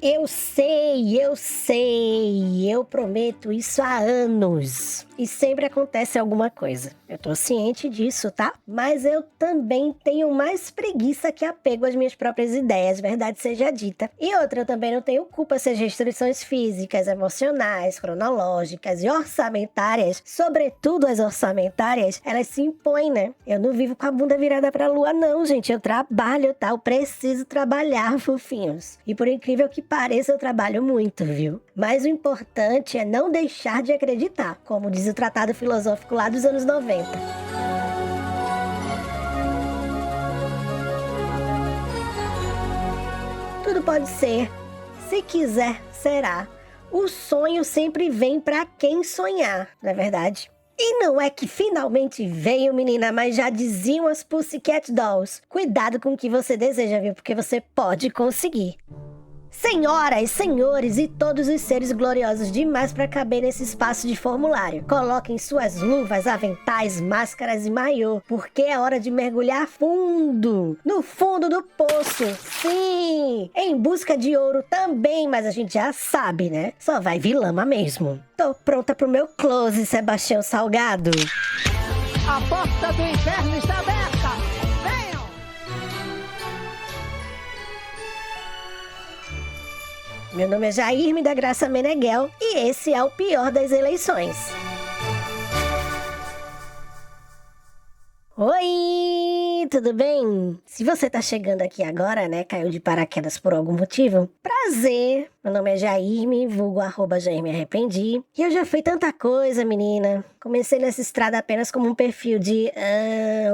Eu sei, eu prometo isso há anos. E sempre acontece alguma coisa. Eu tô ciente disso, tá? Mas eu também tenho mais preguiça que apego às minhas próprias ideias, verdade seja dita. E outra, eu também não tenho culpa se as restrições físicas, emocionais, cronológicas e orçamentárias, sobretudo as orçamentárias, elas se impõem, né? Eu não vivo com a bunda virada pra lua, não, gente. Eu trabalho, tá? Eu preciso trabalhar, fofinhos. E por incrível que pareça, eu trabalho muito, viu? Mas o importante é não deixar de acreditar, como diz o tratado filosófico lá dos anos 90. Tudo pode ser. Se quiser, será. O sonho sempre vem pra quem sonhar, não é verdade? E não é que finalmente veio, menina, mas já diziam as Pussycat Dolls. Cuidado com o que você deseja, viu? Porque você pode conseguir. Senhoras, senhores e todos os seres gloriosos demais para caber nesse espaço de formulário. Coloquem suas luvas, aventais, máscaras e maiô, porque é hora de mergulhar fundo, no fundo do poço, sim! Em busca de ouro também, mas a gente já sabe, né? Só vai vir lama mesmo. Tô pronta pro meu close, Sebastião Salgado. A porta do inferno está aberta! Meu nome é Jairme da Graça Meneghel e esse é o pior das eleições. Oi, tudo bem? Se você tá chegando aqui agora, né, caiu de paraquedas por algum motivo, prazer! Meu nome é Jairme, vulgo @Jairme Arrependi. E eu já fui tanta coisa, menina. Comecei nessa estrada apenas como um perfil de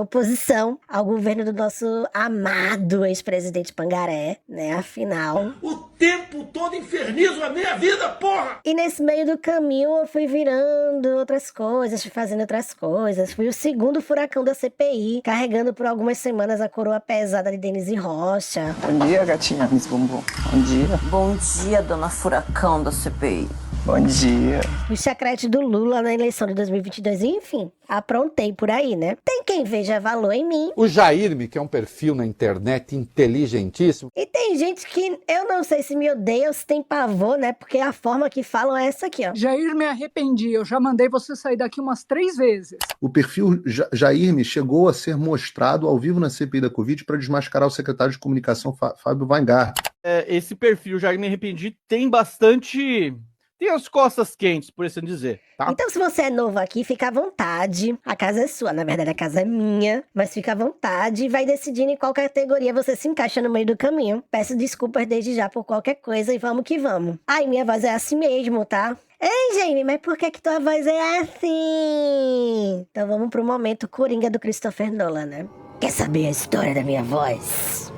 oposição ao governo do nosso amado ex-presidente Pangaré, né, afinal... O tempo todo infernizo a minha vida, porra! E nesse meio do caminho eu fui virando outras coisas, fui fazendo outras coisas. Fui o segundo furacão da CPI, carregando por algumas semanas a coroa pesada de Denise Rocha. Bom dia, gatinha Miss Bumbum. Bom dia. Bom dia, dona Furacão da CPI. Bom dia. O chacrete do Lula na eleição de 2022, enfim, aprontei por aí, né? Tem quem veja valor em mim. O Jairme, que é um perfil na internet inteligentíssimo. E tem gente que eu não sei se me odeia ou se tem pavor, né? Porque a forma que falam é essa aqui, ó. Jair, me arrependi. Eu já mandei você sair daqui umas 3 vezes. O perfil Jairme chegou a ser mostrado ao vivo na CPI da Covid para desmascarar o secretário de comunicação Fábio Weingarten. Esse perfil Jair Me Arrependi tem bastante... Tem as costas quentes, por assim dizer, tá? Então, se você é novo aqui, fica à vontade. A casa é sua, na verdade a casa é minha. Mas fica à vontade e vai decidindo em qual categoria você se encaixa no meio do caminho. Peço desculpas desde já por qualquer coisa e vamos que vamos. Ai, minha voz é assim mesmo, tá? Ei, Jamie, mas por que tua voz é assim? Então vamos pro momento coringa do Christopher Nolan, né? Quer saber a história da minha voz?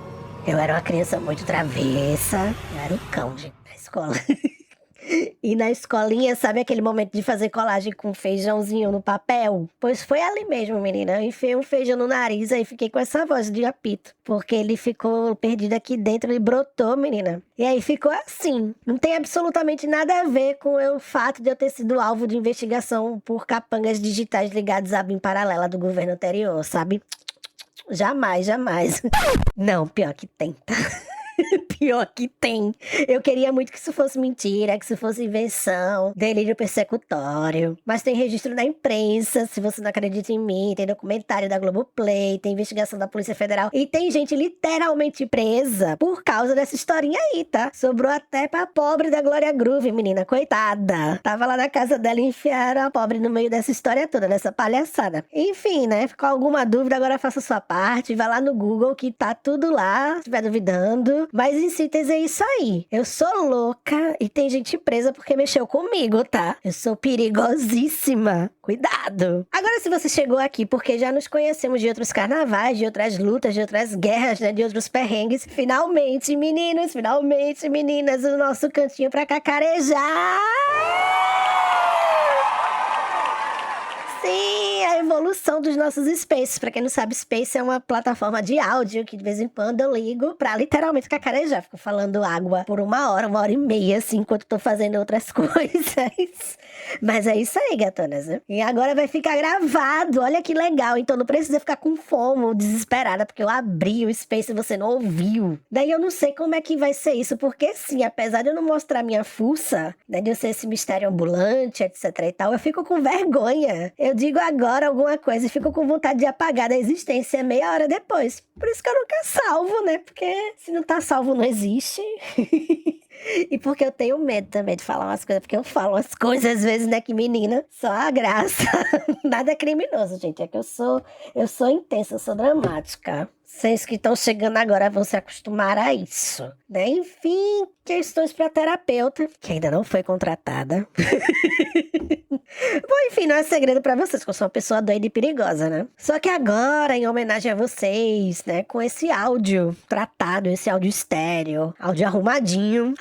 Eu era uma criança muito travessa. Eu era um cão, gente, na escola. E na escolinha, sabe aquele momento de fazer colagem com feijãozinho no papel? Pois foi ali mesmo, menina. Eu enfiei um feijão no nariz, aí fiquei com essa voz de apito. Porque ele ficou perdido aqui dentro, ele brotou, menina. E aí ficou assim. Não tem absolutamente nada a ver com o fato de eu ter sido alvo de investigação por capangas digitais ligados à BIM paralela do governo anterior, sabe? Jamais, jamais. Não, pior que tem, tá? Pior que tem. Eu queria muito que isso fosse mentira, que isso fosse invenção, delírio persecutório. Mas tem registro na imprensa, se você não acredita em mim, tem documentário da Globoplay, tem investigação da Polícia Federal. E tem gente literalmente presa por causa dessa historinha aí, tá? Sobrou até pra pobre da Glória Groove, menina, coitada. Tava lá na casa dela e enfiaram a pobre no meio dessa história toda, dessa palhaçada. Enfim, né? Ficou alguma dúvida, agora faça a sua parte. Vai lá no Google que tá tudo lá, se estiver duvidando. Mas em síntese é isso aí. Eu sou louca e tem gente presa porque mexeu comigo, tá? Eu sou perigosíssima. Cuidado. Agora, se você chegou aqui porque já nos conhecemos de outros carnavais, de outras lutas, de outras guerras, né? De outros perrengues, finalmente, meninos, finalmente, meninas, o nosso cantinho pra cacarejar. Sim, a evolução dos nossos Spaces. Pra quem não sabe, Space é uma plataforma de áudio que de vez em quando eu ligo pra literalmente cacarejar. Fico falando água por 1 hora e meia, assim, enquanto tô fazendo outras coisas. Mas é isso aí, gatonas, né? E agora vai ficar gravado, olha que legal. Então não precisa ficar com fome ou desesperada, porque eu abri o Space e você não ouviu. Daí eu não sei como é que vai ser isso, porque sim, apesar de eu não mostrar minha fuça, né, de eu ser esse mistério ambulante, etc e tal, eu fico com vergonha. Eu digo agora alguma coisa e fico com vontade de apagar da existência meia hora depois. Por isso que eu nunca salvo, né? Porque se não tá salvo, não existe. E porque eu tenho medo também de falar umas coisas, porque eu falo umas coisas às vezes, né, que menina, só a graça. Nada é criminoso, gente, é que eu sou intensa, eu sou dramática. Vocês que estão chegando agora vão se acostumar a isso, né? Enfim, questões para terapeuta, que ainda não foi contratada. Bom, enfim, não é segredo pra vocês que eu sou uma pessoa doida e perigosa, né? Só que agora, em homenagem a vocês, né, com esse áudio tratado, esse áudio estéreo, áudio arrumadinho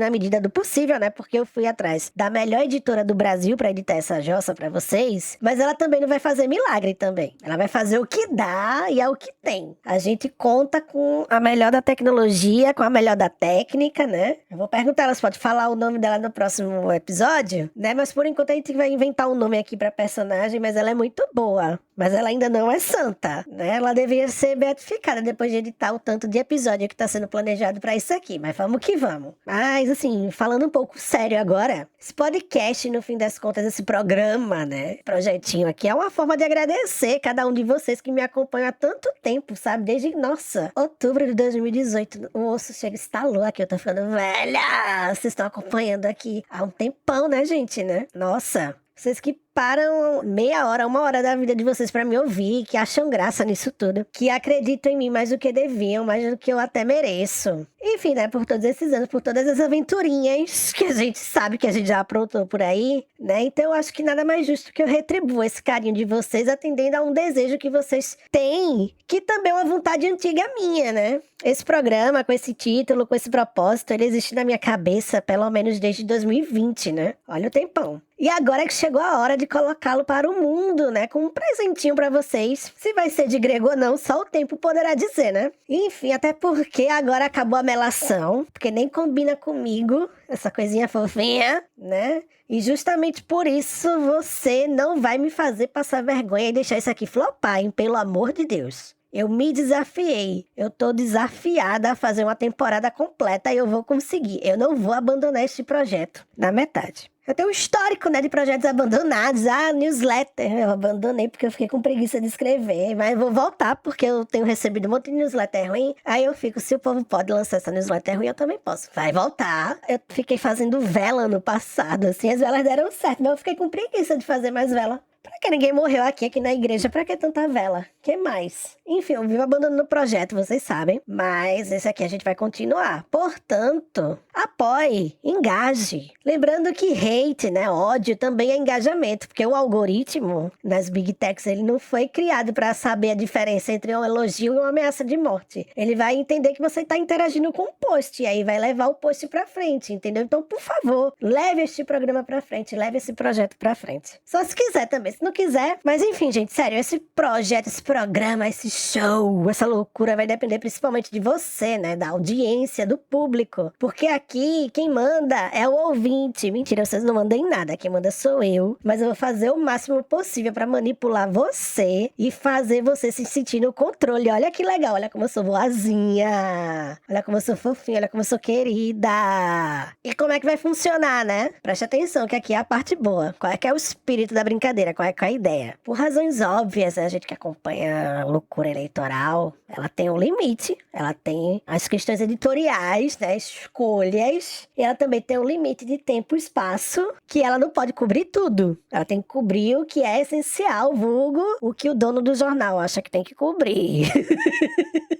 na medida do possível, né? Porque eu fui atrás da melhor editora do Brasil pra editar essa jossa pra vocês, mas ela também não vai fazer milagre também. Ela vai fazer o que dá e é o que tem. A gente conta com a melhor da tecnologia, com a melhor da técnica, né? Eu vou perguntar, elas podem falar o nome dela no próximo episódio, né? Mas por enquanto a gente vai inventar um nome aqui pra personagem, mas ela é muito boa. Mas ela ainda não é santa, né? Ela deveria ser beatificada depois de editar o tanto de episódio que tá sendo planejado pra isso aqui. Mas vamos que vamos. Mas, assim, falando um pouco sério agora, esse podcast, no fim das contas, esse programa, né? Projetinho aqui, é uma forma de agradecer cada um de vocês que me acompanham há tanto tempo, sabe? Desde, nossa, outubro de 2018. O osso chega, estalou aqui, eu tô ficando velha. Vocês estão acompanhando aqui há um tempão, né, gente, né? Nossa, vocês que param meia hora, uma hora da vida de vocês pra me ouvir, que acham graça nisso tudo, que acreditam em mim mais do que deviam, mais do que eu até mereço. Enfim, né, por todos esses anos, por todas as aventurinhas que a gente sabe que a gente já aprontou por aí, né, então eu acho que nada mais justo que eu retribuo esse carinho de vocês atendendo a um desejo que vocês têm, que também é uma vontade antiga minha, né. Esse programa, com esse título, com esse propósito, ele existe na minha cabeça pelo menos desde 2020, né, olha o tempão. E agora é que chegou a hora de colocá-lo para o mundo, né? Com um presentinho pra vocês. Se vai ser de grego ou não, só o tempo poderá dizer, né? Enfim, até porque agora acabou a melação, porque nem combina comigo essa coisinha fofinha, né? E justamente por isso você não vai me fazer passar vergonha e deixar isso aqui flopar, hein? Pelo amor de Deus. Eu me desafiei, eu tô desafiada a fazer uma temporada completa e eu vou conseguir. Eu não vou abandonar este projeto na metade. Eu tenho um histórico, né, de projetos abandonados. Newsletter, eu abandonei porque eu fiquei com preguiça de escrever. Mas eu vou voltar porque eu tenho recebido um monte de newsletter ruim. Aí eu fico, se o povo pode lançar essa newsletter ruim, eu também posso. Vai voltar. Eu fiquei fazendo vela no passado, assim, as velas deram certo. Mas eu fiquei com preguiça de fazer mais vela. Pra que ninguém morreu aqui na igreja? Pra que tanta vela? Que mais? Enfim, eu vivo abandonando o projeto, vocês sabem. Mas esse aqui a gente vai continuar. Portanto, apoie, engaje. Lembrando que hate, né, ódio, também é engajamento. Porque o algoritmo das Big Techs, ele não foi criado pra saber a diferença entre um elogio e uma ameaça de morte. Ele vai entender que você tá interagindo com o post. E aí vai levar o post pra frente, entendeu? Então, por favor, leve este programa pra frente. Leve esse projeto pra frente. Só se quiser também. Se não quiser, mas enfim, gente, sério, esse projeto, esse programa, esse show, essa loucura vai depender principalmente de você, né, da audiência, do público, porque aqui quem manda é o ouvinte. Mentira, vocês não mandam em nada, quem manda sou eu, mas eu vou fazer o máximo possível pra manipular você e fazer você se sentir no controle. Olha que legal, olha como eu sou boazinha, olha como eu sou fofinha, olha como eu sou querida. E como é que vai funcionar, né? Preste atenção que aqui é a parte boa. Qual é que é o espírito da brincadeira? Qual é a ideia? Por razões óbvias, a gente que acompanha a loucura eleitoral, ela tem um limite, ela tem as questões editoriais, né, escolhas, e ela também tem um limite de tempo e espaço, que ela não pode cobrir tudo. Ela tem que cobrir o que é essencial, vulgo o que o dono do jornal acha que tem que cobrir.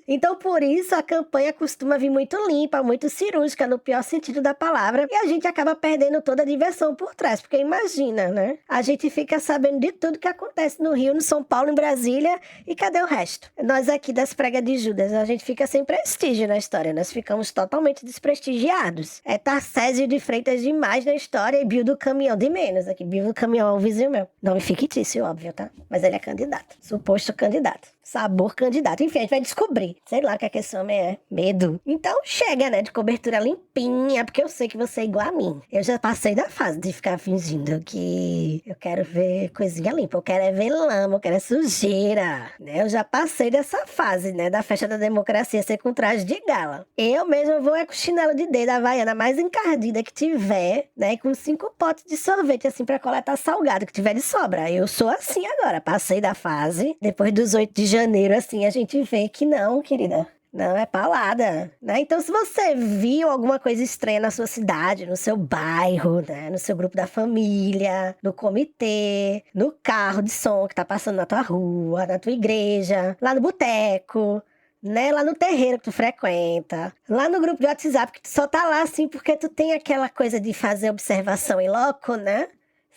Então, por isso, a campanha costuma vir muito limpa, muito cirúrgica, no pior sentido da palavra, e a gente acaba perdendo toda a diversão por trás, porque imagina, né? A gente fica sabendo de de tudo que acontece no Rio, no São Paulo, em Brasília. E cadê o resto? Nós aqui das pregas de Judas, a gente fica sem prestígio na história. Nós ficamos totalmente desprestigiados. É Tarcísio de Freitas demais na história e Bill do Caminhão de menos aqui. Bill do Caminhão é um vizinho meu. Nome fictício, óbvio, tá? Mas ele é candidato. Suposto candidato. Sabor candidato. Enfim, a gente vai descobrir. Sei lá o que é que esse homem é. Medo. Então chega, né? De cobertura limpinha, porque eu sei que você é igual a mim. Eu já passei da fase de ficar fingindo que eu quero ver coisinha limpa. Eu quero é ver lama, eu quero é sujeira. Né? Eu já passei dessa fase, né? Da festa da democracia ser com traje de gala. Eu mesmo vou com chinelo de dedo, a havaiana mais encardida que tiver, né? E com 5 potes de sorvete, assim, pra coletar salgado que tiver de sobra. Eu sou assim agora. Passei da fase. Depois dos 8 de janeiro, assim, a gente vê que não, querida. Não, é palada, né? Então, se você viu alguma coisa estranha na sua cidade, no seu bairro, né? No seu grupo da família, no comitê, no carro de som que tá passando na tua rua, na tua igreja, lá no boteco, né? Lá no terreiro que tu frequenta, lá no grupo de WhatsApp que tu só tá lá assim porque tu tem aquela coisa de fazer observação em loco, né?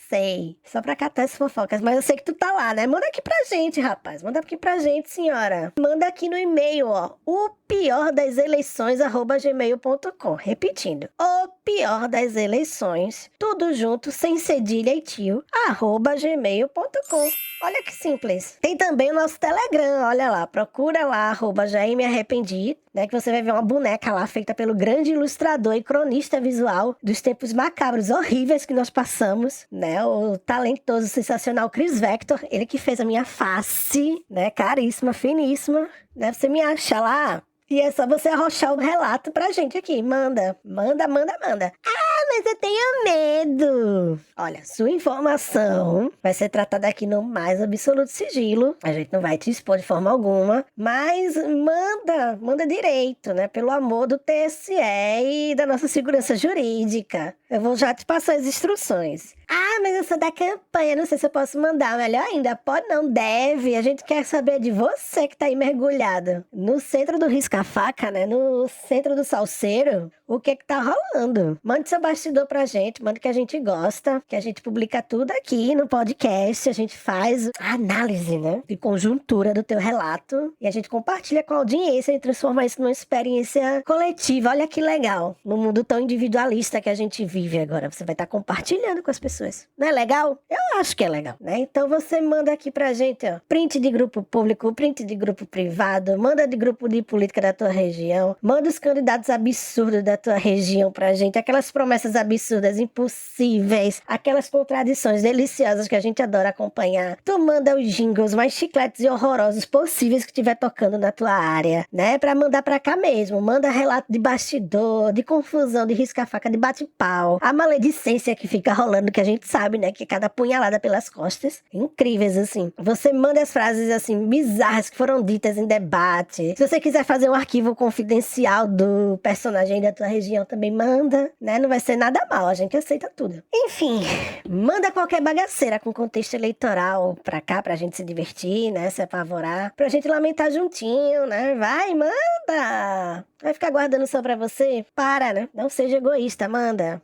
Sei, só pra catar as fofocas, mas eu sei que tu tá lá, né? Manda aqui pra gente, rapaz. Manda aqui pra gente, senhora. Manda aqui no e-mail, ó. O pior das eleições, @gmail.com. Repetindo. O pior das eleições, tudo junto, sem cedilha e tio, @gmail.com. Olha que simples. Tem também o nosso Telegram, olha lá. Procura lá, @jaime-arrependi, né? Que você vai ver uma boneca lá, feita pelo grande ilustrador e cronista visual dos tempos macabros, horríveis que nós passamos, né? O talentoso, sensacional Chris Vector, ele que fez a minha face, né? Caríssima, finíssima, né? Você me acha lá. E é só você arrochar o relato pra gente aqui. Manda. Ah, mas eu tenho medo. Olha, sua informação vai ser tratada aqui no mais absoluto sigilo. A gente não vai te expor de forma alguma. Mas manda direito, né? Pelo amor do TSE e da nossa segurança jurídica. Eu vou já te passar as instruções. Ah, mas eu sou da campanha, não sei se eu posso mandar. Melhor ainda, pode não, deve. A gente quer saber de você que tá aí mergulhado no centro do risca-faca, né? No centro do salseiro. O que tá rolando? Mande seu bastidor pra gente, manda que a gente gosta, que a gente publica tudo aqui no podcast, a gente faz a análise, né? De conjuntura do teu relato e a gente compartilha com a audiência e transforma isso numa experiência coletiva. Olha que legal. No mundo tão individualista que a gente vive agora, você vai estar compartilhando com as pessoas. Não é legal? Eu acho que é legal, né? Então você manda aqui pra gente, ó, print de grupo público, print de grupo privado, manda de grupo de política da tua região, manda os candidatos absurdos da tua região pra gente, aquelas promessas absurdas, impossíveis, aquelas contradições deliciosas que a gente adora acompanhar. Tu manda os jingles mais chicletes e horrorosos possíveis que estiver tocando na tua área, né? Pra mandar pra cá mesmo. Manda relato de bastidor, de confusão, de risca-faca, de bate-pau, a maledicência que fica rolando, que a gente sabe, né? Que cada punhalada pelas costas. Incríveis, assim. Você manda as frases, assim, bizarras que foram ditas em debate. Se você quiser fazer um arquivo confidencial do personagem da tua região, também manda, né? Não vai ser nada mal, a gente aceita tudo. Enfim, manda qualquer bagaceira com contexto eleitoral pra cá, pra gente se divertir, né? Se apavorar, pra gente lamentar juntinho, né? Vai, manda! Vai ficar guardando só pra você? Para, né? Não seja egoísta, manda,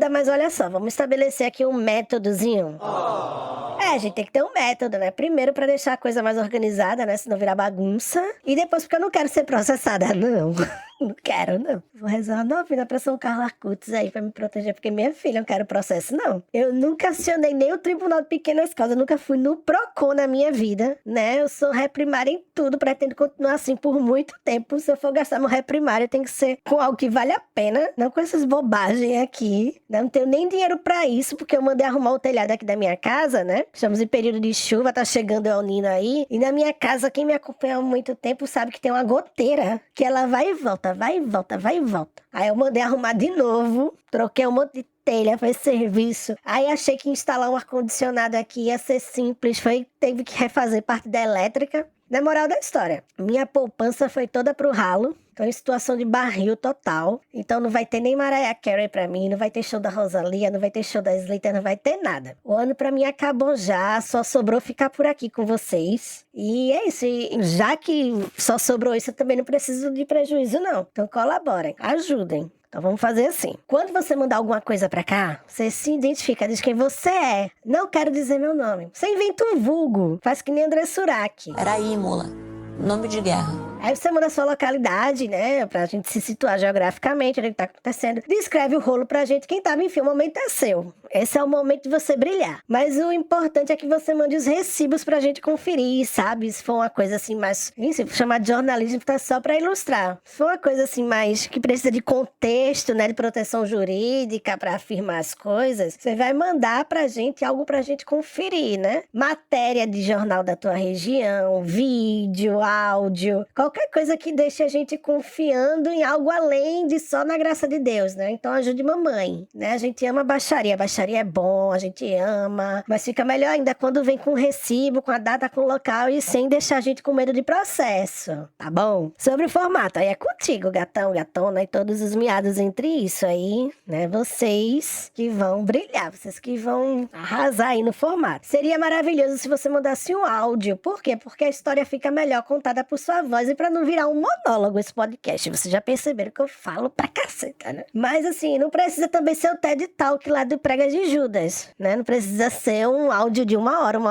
mas olha só, vamos estabelecer aqui um métodozinho. A gente tem que ter um método, né? Primeiro pra deixar a coisa mais organizada, né? Se não virar bagunça. E depois porque eu não quero ser processada, não. Não quero, não. Vou rezar uma novena pra São Carlos Arcutes aí pra me proteger, porque minha filha, eu não quero processo, não. Eu nunca acionei nem o Tribunal de Pequenas Causas, eu nunca fui no PROCON na minha vida, né? Eu sou réprimária em tudo, pretendo continuar assim por muito tempo. Se eu for gastar meu réprimário, tem que ser com algo que vale a pena, não com essas bobagens aqui. Não tenho nem dinheiro pra isso, porque eu mandei arrumar o telhado aqui da minha casa, né? Estamos em período de chuva, tá chegando o El Niño aí. E na minha casa, quem me acompanha há muito tempo sabe que tem uma goteira, que ela vai e volta, vai e volta, vai e volta. Aí eu mandei arrumar de novo, troquei um monte de telha, fez serviço. Aí achei que instalar um ar-condicionado aqui ia ser simples, teve que refazer parte da elétrica. Na moral da história, minha poupança foi toda pro ralo. Tô em situação de barril total. Então não vai ter nem Mariah Carey pra mim, não vai ter show da Rosalía, não vai ter show da Slater, não vai ter nada. O ano pra mim acabou já, só sobrou ficar por aqui com vocês. E é isso, e já que só sobrou isso, eu também não preciso de prejuízo não. Então colaborem, ajudem. Então vamos fazer assim. Quando você mandar alguma coisa pra cá, você se identifica, diz quem você é. Não quero dizer meu nome. Você inventa um vulgo. Faz que nem André Surak. Era Imola. Nome de guerra. Aí você manda a sua localidade, né? Pra gente se situar geograficamente, onde tá acontecendo. Descreve o rolo pra gente. Quem tava, enfim, o momento é seu. Esse é o momento de você brilhar. Mas o importante é que você mande os recibos pra gente conferir, sabe? Se for uma coisa assim mais... Se for chamar de jornalismo, tá só pra ilustrar. Se for uma coisa assim mais... que precisa de contexto, né? De proteção jurídica pra afirmar as coisas, você vai mandar pra gente algo pra gente conferir, né? Matéria de jornal da tua região, vídeo, áudio... Qualquer coisa que deixe a gente confiando em algo além de só na graça de Deus, né? Então ajude mamãe, né? A gente ama baixaria. Baixaria é bom, a gente ama. Mas fica melhor ainda quando vem com recibo, com a data, com o local e sem deixar a gente com medo de processo, tá bom? Sobre o formato, aí é contigo, gatão, gatona e todos os miados entre isso aí, né? Vocês que vão brilhar, vocês que vão arrasar aí no formato. Seria maravilhoso se você mandasse um áudio. Por quê? Porque a história fica melhor contada por sua voz e pra não virar um monólogo esse podcast. Vocês já perceberam que eu falo pra caceta, né? Mas assim, não precisa também ser o TED Talk lá do Pregas de Judas, né? Não precisa ser um áudio de 1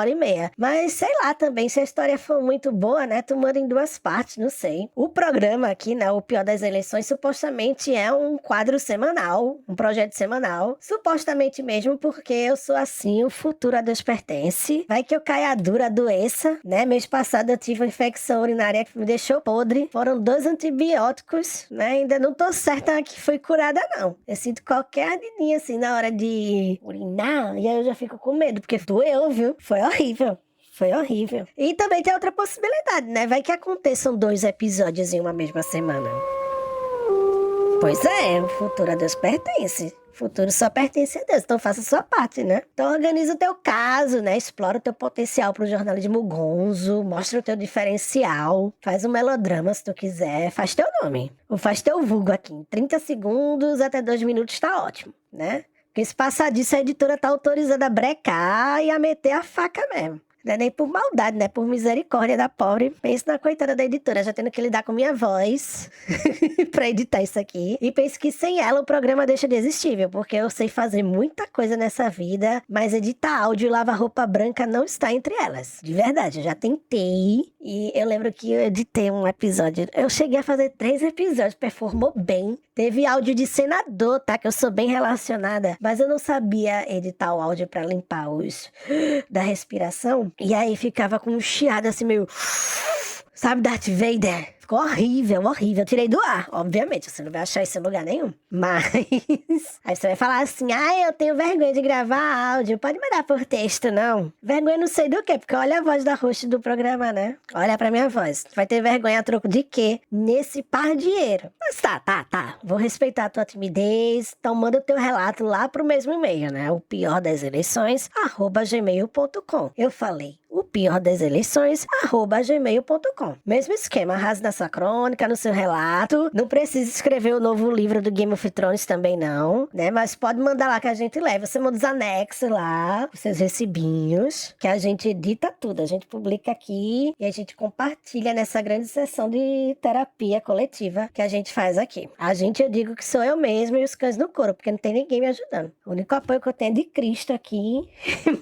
e meia. Mas sei lá também, se a história for muito boa, né? Tu manda em 2 partes, não sei. O programa aqui, né? O Pior das Eleições, supostamente é um quadro semanal, um projeto semanal. Supostamente mesmo, porque eu sou assim, o futuro a Deus pertence. Vai que eu caia dura, adoeça, né? Mês passado eu tive uma infecção urinária que me deixou podre. Foram 2 antibióticos, né? Ainda não tô certa que foi curada, não. Eu sinto qualquer ardidinha, assim, na hora de urinar, e aí eu já fico com medo, porque doeu, viu? Foi horrível. Foi horrível. E também tem outra possibilidade, né? Vai que aconteçam 2 episódios em uma mesma semana. Pois é, o futuro a Deus pertence. O futuro só pertence a Deus, então faça a sua parte, né? Então organiza o teu caso, né? Explora o teu potencial pro jornalismo gonzo, mostra o teu diferencial, faz um melodrama se tu quiser, faz teu nome. Ou faz teu vulgo aqui, em 30 segundos até 2 minutos tá ótimo, né? Porque se passar disso, a editora tá autorizada a brecar e a meter a faca mesmo. Não é nem por maldade, né? Por misericórdia da pobre. Penso na coitada da editora, já tendo que lidar com minha voz pra editar isso aqui. E penso que sem ela o programa deixa de existir, viu? Porque eu sei fazer muita coisa nessa vida, mas editar áudio e lavar roupa branca não está entre elas. De verdade, eu já tentei. E eu lembro que eu editei um episódio. Eu cheguei a fazer 3 episódios, performou bem. Teve áudio de senador, tá? Que eu sou bem relacionada. Mas eu não sabia editar o áudio pra limpar os da respiração. E aí ficava com um chiado assim meio... Sabe, Darth Vader? Ficou horrível, horrível. Tirei do ar, obviamente. Você não vai achar isso em lugar nenhum. Mas... aí você vai falar assim, eu tenho vergonha de gravar áudio. Pode mandar por texto, não. Vergonha não sei do quê, porque olha a voz da host do programa, né? Olha pra minha voz. Vai ter vergonha a troco de quê? Nesse pardieiro. Mas tá. Vou respeitar a tua timidez. Então manda o teu relato lá pro mesmo e-mail, né? O pior das eleições, @gmail.com. Eu falei. O pior das eleições, @gmail.com. Mesmo esquema, arrase na sua crônica, no seu relato. Não precisa escrever o novo livro do Game of Thrones também não, né? Mas pode mandar lá que a gente leva. Você manda os anexos lá, os seus recibinhos, que a gente edita tudo. A gente publica aqui e a gente compartilha nessa grande sessão de terapia coletiva que a gente faz aqui. A gente, eu digo que sou eu mesma e os cães no couro, porque não tem ninguém me ajudando. O único apoio que eu tenho é de Cristo aqui,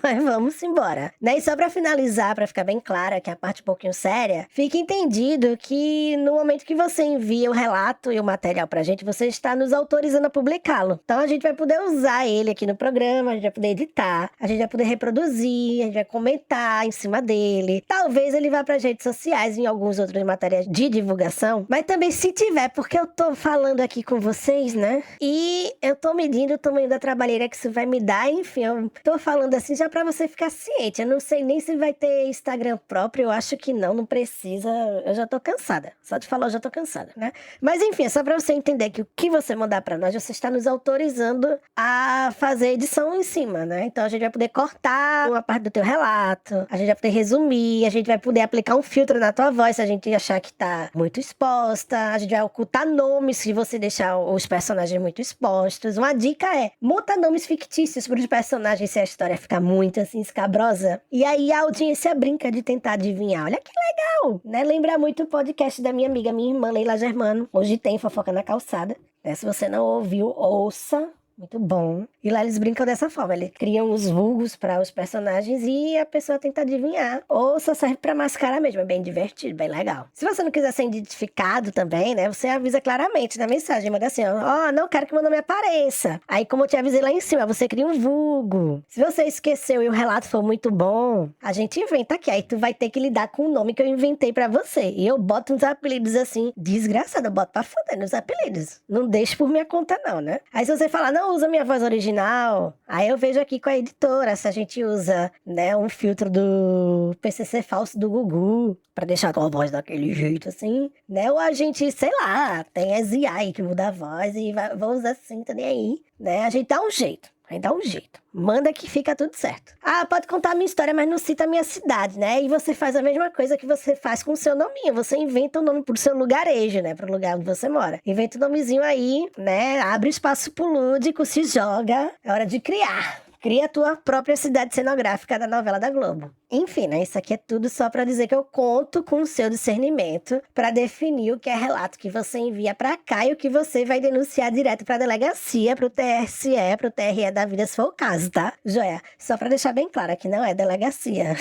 mas vamos embora. Né? E só pra finalizar, para ficar bem clara, que é a parte um pouquinho séria, fique entendido que no momento que você envia o relato e o material pra gente, você está nos autorizando a publicá-lo. Então a gente vai poder usar ele aqui no programa, a gente vai poder editar, a gente vai poder reproduzir, a gente vai comentar em cima dele. Talvez ele vá pras redes sociais em alguns outros materiais de divulgação, mas também se tiver, porque eu tô falando aqui com vocês, né? E eu tô medindo o tamanho da trabalheira que isso vai me dar, enfim, eu tô falando assim já pra você ficar ciente. Eu não sei nem se vai ter Instagram próprio, eu acho que não precisa, eu já tô cansada. Só de falar eu já tô cansada, né? Mas enfim, é só pra você entender que o que você mandar pra nós, você está nos autorizando a fazer edição em cima, né? Então a gente vai poder cortar uma parte do teu relato, a gente vai poder resumir, a gente vai poder aplicar um filtro na tua voz se a gente achar que tá muito exposta, a gente vai ocultar nomes se você deixar os personagens muito expostos. Uma dica é, monta nomes fictícios pros personagens se a história ficar muito assim escabrosa. E aí a audiência brinca de tentar adivinhar. Olha que legal, né? Lembra muito o podcast podcast da minha amiga, minha irmã Leila Germano. Hoje tem Fofoca na Calçada. Se você não ouviu, ouça. Muito bom. E lá eles brincam dessa forma. Eles criam os vulgos para os personagens e a pessoa tenta adivinhar. Ou só serve para mascarar mesmo. É bem divertido, bem legal. Se você não quiser ser identificado também, né? Você avisa claramente na mensagem. Manda assim, ó, não quero que meu nome apareça. Aí, como eu te avisei lá em cima, você cria um vulgo. Se você esqueceu e o relato for muito bom, a gente inventa aqui. Aí tu vai ter que lidar com o nome que eu inventei para você. E eu boto uns apelidos assim, desgraçado. Eu boto pra foder nos apelidos. Não deixo por minha conta não, né? Aí se você falar, não usa minha voz original, aí eu vejo aqui com a editora se a gente usa, né, um filtro do PCC falso do Gugu pra deixar a voz daquele jeito assim, né, ou a gente, sei lá, tem as IA aí que muda a voz e vai usar assim, tá nem aí, né, a gente dá um jeito. Aí dá um jeito. Manda que fica tudo certo. Ah, pode contar a minha história, mas não cita a minha cidade, né? E você faz a mesma coisa que você faz com o seu nominho. Você inventa um nome pro seu lugarejo, né? Pro lugar onde você mora. Inventa um nomezinho aí, né? Abre espaço pro lúdico, se joga. É hora de criar. Cria a tua própria cidade cenográfica da novela da Globo. Enfim, né? Isso aqui é tudo só pra dizer que eu conto com o seu discernimento pra definir o que é relato que você envia pra cá e o que você vai denunciar direto pra delegacia, pro TSE, pro TRE da vida, se for o caso, tá? Joia, só pra deixar bem claro que não é delegacia.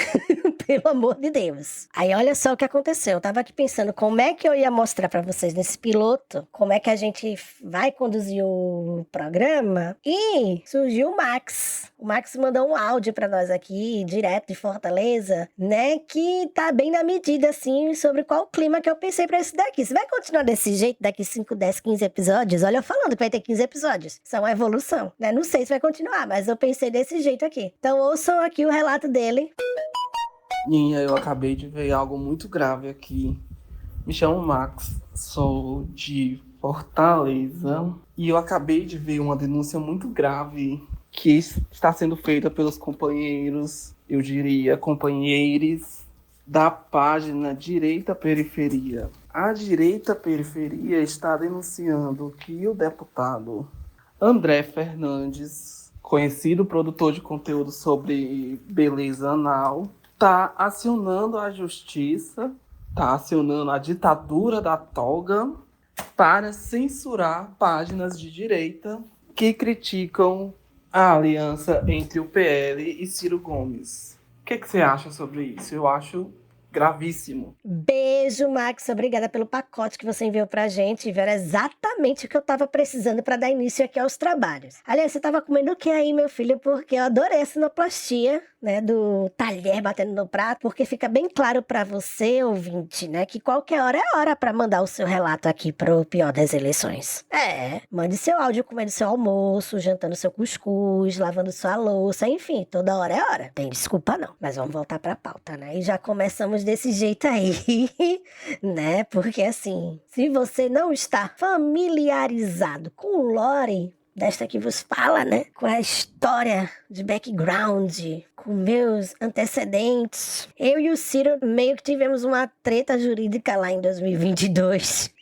Pelo amor de Deus. Aí olha só o que aconteceu. Eu tava aqui pensando como é que eu ia mostrar pra vocês nesse piloto, como é que a gente vai conduzir o programa. E surgiu o Max. O Max mandou um áudio pra nós aqui, direto de Fortaleza, né? Que tá bem na medida, assim, sobre qual clima que eu pensei pra esse daqui. Se vai continuar desse jeito daqui 5, 10, 15 episódios, olha eu falando que vai ter 15 episódios. Isso é uma evolução, né? Não sei se vai continuar, mas eu pensei desse jeito aqui. Então ouçam aqui o relato dele. Ninha, eu acabei de ver algo muito grave aqui. Me chamo Max, sou de Fortaleza e eu acabei de ver uma denúncia muito grave que está sendo feita pelos companheiros, eu diria companheiros da página Direita Periferia. A Direita Periferia está denunciando que o deputado André Fernandes, conhecido produtor de conteúdo sobre beleza anal, está acionando a justiça, está acionando a ditadura da toga para censurar páginas de direita que criticam a aliança entre o PL e Ciro Gomes. O que você acha sobre isso? Eu acho gravíssimo. Beijo, Max. Obrigada pelo pacote que você enviou pra gente. Era exatamente o que eu tava precisando pra dar início aqui aos trabalhos. Aliás, você tava comendo o que aí, meu filho? Porque eu adorei a sinoplastia, né, do talher batendo no prato, porque fica bem claro pra você, ouvinte, né, que qualquer hora é hora pra mandar o seu relato aqui pro pior das eleições. Mande seu áudio comendo seu almoço, jantando seu cuscuz, lavando sua louça, enfim, toda hora é hora. Tem desculpa não, mas vamos voltar pra pauta, né, e já começamos desse jeito aí, né, porque assim, se você não está familiarizado com o lore desta que vos fala, né? Com a história de background, com meus antecedentes. Eu e o Ciro meio que tivemos uma treta jurídica lá em 2022.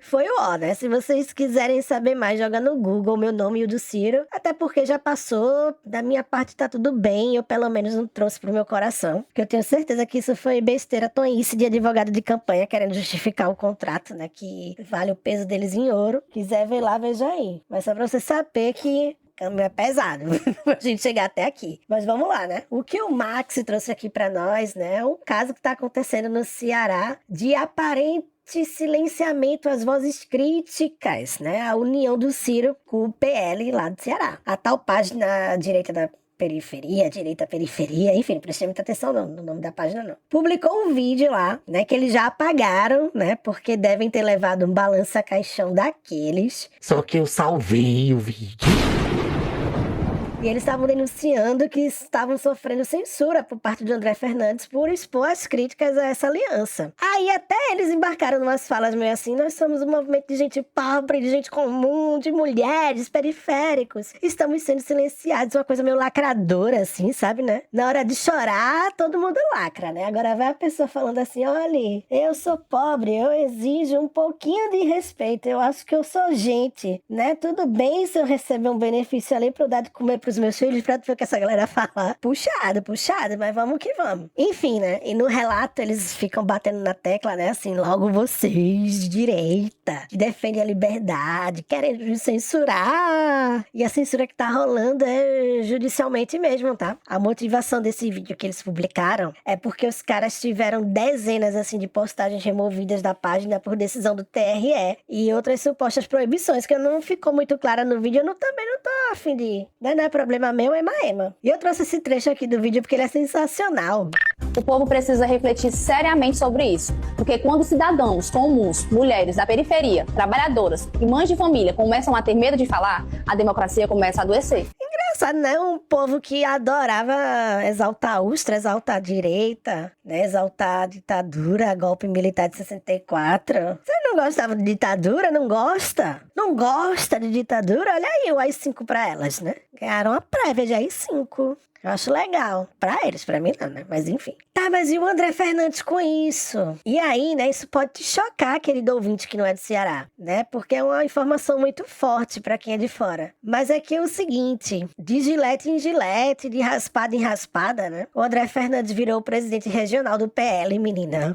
Foi ó, né? Se vocês quiserem saber mais, joga no Google meu nome e o do Ciro. Até porque já passou, da minha parte tá tudo bem. Eu pelo menos não trouxe pro meu coração. Porque eu tenho certeza que isso foi besteira tonhice de advogado de campanha querendo justificar o contrato, né? Que vale o peso deles em ouro. Quiser ver lá, veja aí. Mas só pra você saber que é pesado pra gente chegar até aqui. Mas vamos lá, né? O que o Max trouxe aqui pra nós, né? É um caso que tá acontecendo no Ceará de aparente silenciamento às vozes críticas, né? A união do Ciro com o PL lá do Ceará. A tal página direita da direita periferia, enfim, não prestei muita atenção no nome da página não. Publicou um vídeo lá, né, que eles já apagaram, né, porque devem ter levado um balança-caixão daqueles. Só que eu salvei o vídeo. E eles estavam denunciando que estavam sofrendo censura por parte de André Fernandes por expor as críticas a essa aliança. Aí até eles embarcaram em umas falas meio assim, nós somos um movimento de gente pobre, de gente comum, de mulheres, periféricos. Estamos sendo silenciados, uma coisa meio lacradora assim, sabe, né? Na hora de chorar, todo mundo lacra, né? Agora vai a pessoa falando assim, olha, eu sou pobre, eu exijo um pouquinho de respeito, eu acho que eu sou gente, né? Tudo bem se eu receber um benefício ali pra eu dar de comer pros pros meus filhos pra ver o que essa galera fala. Puxado, mas vamos que vamos. Enfim, né? E no relato eles ficam batendo na tecla, né? Assim, logo vocês de direita, que defendem a liberdade, querem censurar. E a censura que tá rolando é judicialmente mesmo, tá? A motivação desse vídeo que eles publicaram é porque os caras tiveram dezenas, assim, de postagens removidas da página por decisão do TRE e outras supostas proibições, que não ficou muito clara no vídeo. Também não tô a fim de... Não é problema meu, é maema. E eu trouxe esse trecho aqui do vídeo porque ele é sensacional. O povo precisa refletir seriamente sobre isso, porque quando cidadãos comuns, mulheres da periferia, trabalhadoras e mães de família começam a ter medo de falar, a democracia começa a adoecer. Engraçado, né? Um povo que adorava exaltar a Ustra, exaltar a direita, né? Exaltar a ditadura, golpe militar de 64. Você não gostava de ditadura? Não gosta? Não gosta de ditadura? Olha aí o AI-5 pra elas, né? Ganharam a prévia de AI-5. Eu acho legal. Pra eles, pra mim não, né? Mas enfim. Tá, mas e o André Fernandes com isso? E aí, né, isso pode te chocar, querido ouvinte que não é do Ceará, né? Porque é uma informação muito forte pra quem é de fora. Mas é que é o seguinte, de gilete em gilete, de raspada em raspada, né? O André Fernandes virou o presidente regional do PL, menina.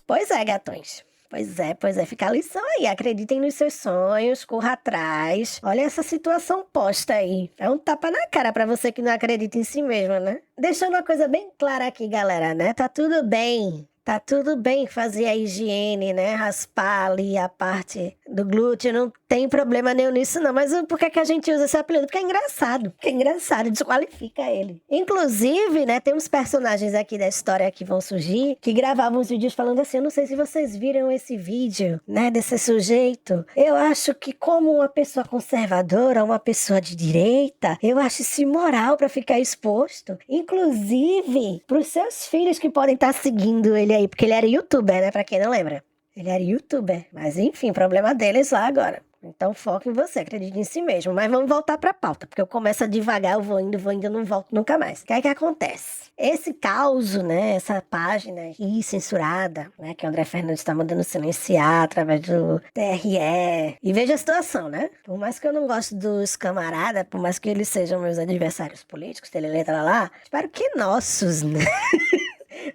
Pois é, gatões. Pois é, fica a lição aí, acreditem nos seus sonhos, corra atrás, olha essa situação posta aí, é um tapa na cara pra você que não acredita em si mesmo, né? Deixando uma coisa bem clara aqui, galera, né? Tá tudo bem fazer a higiene, né? Raspar ali a parte do glúteo, não tem problema nenhum nisso não, mas por que a gente usa esse apelido? Porque é engraçado, desqualifica ele. Inclusive, né, tem uns personagens aqui da história que vão surgir, que gravavam os vídeos falando assim, eu não sei se vocês viram esse vídeo, né, desse sujeito, eu acho que como uma pessoa conservadora, uma pessoa de direita, eu acho isso imoral pra ficar exposto, inclusive pros seus filhos que podem estar seguindo ele aí, porque ele era youtuber, né, pra quem não lembra. Ele era youtuber, mas enfim, problema deles lá agora. Então foca em você, acredite em si mesmo. Mas vamos voltar pra pauta, porque eu começo devagar, eu vou indo, não volto nunca mais. O que é que acontece? Esse caos, né, essa página aí censurada, né, que o André Fernandes tá mandando silenciar através do TRE. E veja a situação, né? Por mais que eu não goste dos camaradas, por mais que eles sejam meus adversários políticos, lá, espero que nossos, né?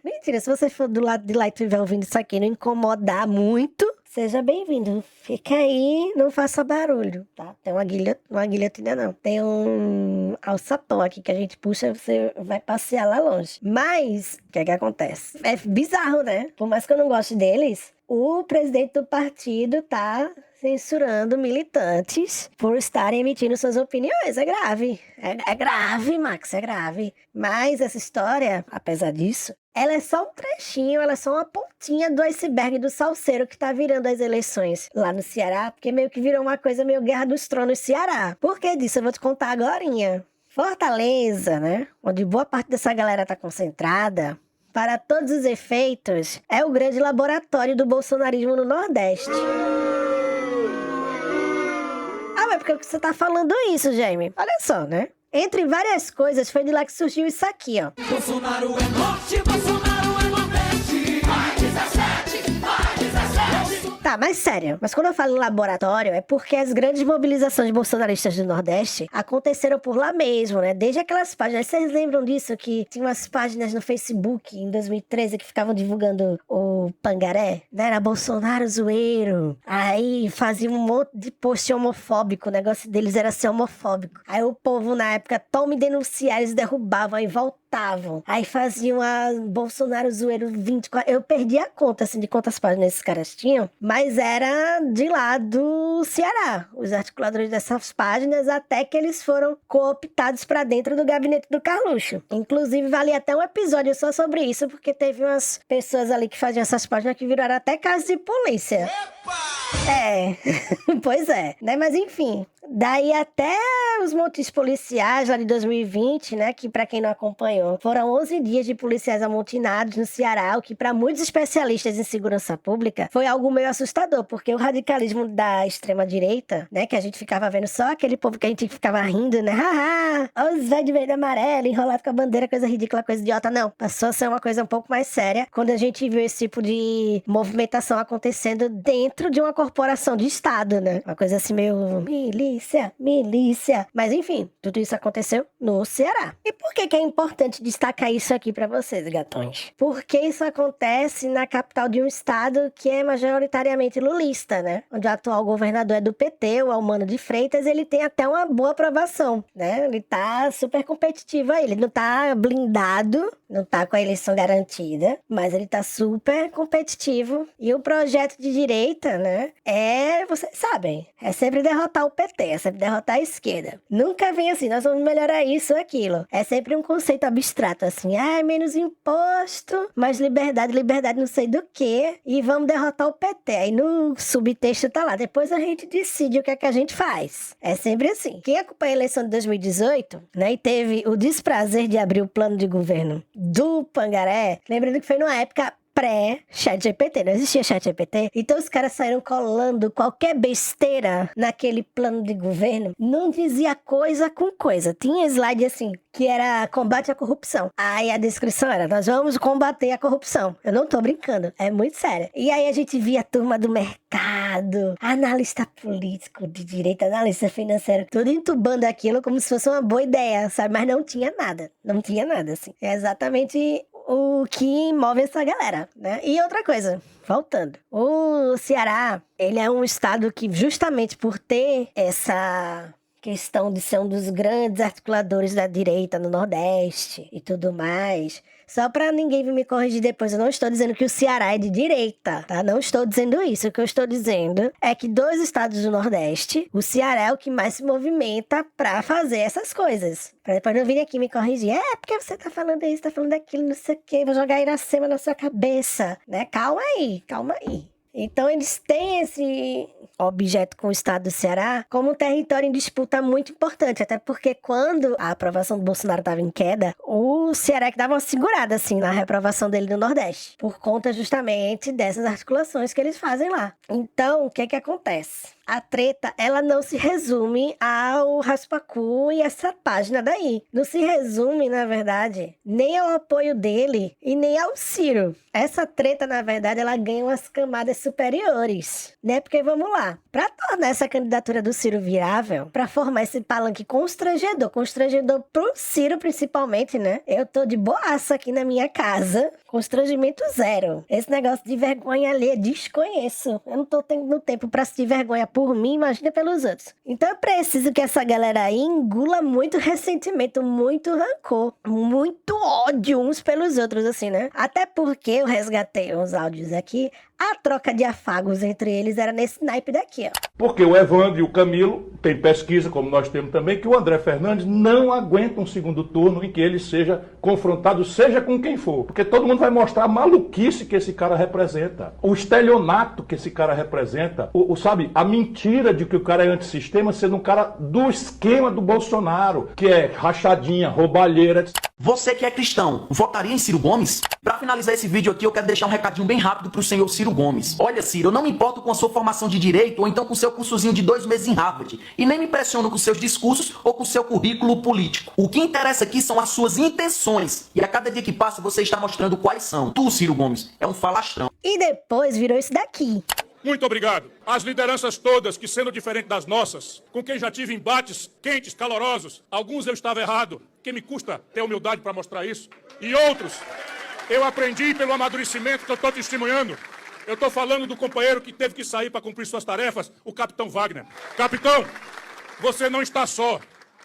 Mentira, se você for do lado de lá e estiver ouvindo isso aqui e não incomodar muito, seja bem-vindo. Fica aí, não faça barulho, tá? Tem uma guilhotina não. Tem um alçapão aqui que a gente puxa, você vai passear lá longe. Mas, o que é que acontece? É bizarro, né? Por mais que eu não goste deles, o presidente do partido tá censurando militantes por estarem emitindo suas opiniões. É grave. É grave, Max, é grave. Mas essa história, apesar disso, ela é só um trechinho, ela é só uma pontinha do iceberg do salseiro que tá virando as eleições lá no Ceará, porque meio que virou uma coisa meio Guerra dos Tronos Ceará. Por que disso? Eu vou te contar agorinha. Fortaleza, né? Onde boa parte dessa galera tá concentrada, para todos os efeitos, é o grande laboratório do bolsonarismo no Nordeste. Ah, mas por que você tá falando isso, Jaime? Olha só, né? Entre várias coisas, foi de lá que surgiu isso aqui, ó. Bolsonaro é norte, Bolsonaro é nordeste. Vai 17, vai 17. Tá, mas sério, mas quando eu falo em laboratório, é porque as grandes mobilizações bolsonaristas do Nordeste aconteceram por lá mesmo, né? Desde aquelas páginas, vocês lembram disso? Que tinha umas páginas no Facebook, em 2013, que ficavam divulgando o Pangaré, né? Era Bolsonaro zoeiro. Aí faziam um monte de post homofóbico, o negócio deles era ser homofóbico. Aí o povo, na época, tome denunciar, eles derrubavam e voltavam. Aí faziam a Bolsonaro zoeiro 24... Eu perdi a conta, assim, de quantas páginas esses caras tinham, mas era de lá do Ceará, os articuladores dessas páginas, até que eles foram cooptados pra dentro do gabinete do Carluxo. Inclusive, vale até um episódio só sobre isso, porque teve umas pessoas ali que faziam essas páginas que viraram até casos de polícia. É, pois é, né? Mas enfim, daí até os montes policiais lá de 2020, né? Que pra quem não acompanhou, foram 11 dias de policiais amotinados no Ceará, o que pra muitos especialistas em segurança pública foi algo meio assustador, porque o radicalismo da extrema-direita, né? Que a gente ficava vendo só aquele povo que a gente ficava rindo, né? Haha, os velhos de verde e amarelo, enrolado com a bandeira, coisa ridícula, coisa idiota. Não, passou a ser uma coisa um pouco mais séria quando a gente viu esse tipo de movimentação acontecendo dentro de uma corporação de Estado, né? Uma coisa assim meio milícia. Mas enfim, tudo isso aconteceu no Ceará. E por que é importante destacar isso aqui pra vocês, gatões? Porque isso acontece na capital de um estado que é majoritariamente lulista, né? Onde o atual governador é do PT, o Almano de Freitas, ele tem até uma boa aprovação, né? Ele tá super competitivo aí, ele não tá blindado, não tá com a eleição garantida, mas ele tá super competitivo. E o projeto de direita, né, vocês sabem, é sempre derrotar o PT, é sempre derrotar a esquerda. Nunca vem assim, nós vamos melhorar isso ou aquilo. É sempre um conceito abstrato, assim, menos imposto, mais liberdade não sei do que, e vamos derrotar o PT. Aí no subtexto tá lá, depois a gente decide o que é que a gente faz. É sempre assim. Quem acompanha a eleição de 2018, né, e teve o desprazer de abrir o plano de governo do Pangaré, lembrando que foi numa época pré-ChatGPT, não existia ChatGPT, então os caras saíram colando qualquer besteira naquele plano de governo, não dizia coisa com coisa, tinha slide assim, que era combate à corrupção, aí a descrição era, nós vamos combater a corrupção, eu não tô brincando, é muito sério, e aí a gente via a turma do mercado, analista político de direita, analista financeiro, tudo entubando aquilo como se fosse uma boa ideia, sabe, mas não tinha nada, assim, é exatamente o que move essa galera, né? E outra coisa, voltando, o Ceará, ele é um estado que justamente por ter essa questão de ser um dos grandes articuladores da direita no Nordeste e tudo mais, só pra ninguém vir me corrigir depois, eu não estou dizendo que o Ceará é de direita, tá? Não estou dizendo isso, o que eu estou dizendo é que dos estados do Nordeste, o Ceará é o que mais se movimenta pra fazer essas coisas. Pra depois não vir aqui me corrigir, porque você tá falando isso, tá falando aquilo, não sei o que, vou jogar Iracema na sua cabeça, né? Calma aí. Então eles têm esse objeto com o estado do Ceará como um território em disputa muito importante, até porque quando a aprovação do Bolsonaro estava em queda, o Ceará que dava uma segurada assim na reprovação dele no Nordeste, por conta justamente dessas articulações que eles fazem lá. Então, o que acontece? A treta, ela não se resume ao Raspacu e essa página daí. Não se resume, na verdade, nem ao apoio dele e nem ao Ciro. Essa treta, na verdade, ela ganha umas camadas superiores, né? Porque, vamos lá, para tornar essa candidatura do Ciro viável, para formar esse palanque constrangedor pro Ciro principalmente, né? Eu tô de boaça aqui na minha casa, constrangimento zero. Esse negócio de vergonha alheia, desconheço. Eu não tô tendo tempo pra sentir vergonha por mim, imagina pelos outros. Então eu preciso que essa galera aí engula muito ressentimento, muito rancor, muito ódio uns pelos outros, assim, né? Até porque eu resgatei uns áudios aqui, a troca de afagos entre eles era nesse naipe daqui, ó. Porque o Evandro e o Camilo, tem pesquisa, como nós temos também, que o André Fernandes não aguenta um segundo turno em que ele seja confrontado, seja com quem for. Porque todo mundo vai mostrar a maluquice que esse cara representa, o estelionato que esse cara representa, sabe, a mentira de que o cara é antissistema, sendo um cara do esquema do Bolsonaro, que é rachadinha, roubalheira. Você que é cristão, votaria em Ciro Gomes? Para finalizar esse vídeo aqui, eu quero deixar um recadinho bem rápido pro senhor Ciro Gomes. Olha, Ciro, eu não me importo com a sua formação de direito ou então com o seu cursozinho de 2 meses em Harvard. E nem me impressiono com seus discursos ou com o seu currículo político. O que interessa aqui são as suas intenções. E a cada dia que passa, você está mostrando quais são. Tu, Ciro Gomes, é um falastrão. E depois virou isso daqui. Muito obrigado. As lideranças todas, que sendo diferente das nossas, com quem já tive embates quentes, calorosos, alguns eu estava errado, que me custa ter humildade para mostrar isso, e outros eu aprendi pelo amadurecimento que eu estou testemunhando. Eu estou falando do companheiro que teve que sair para cumprir suas tarefas, o capitão Wagner. Capitão, você não está só.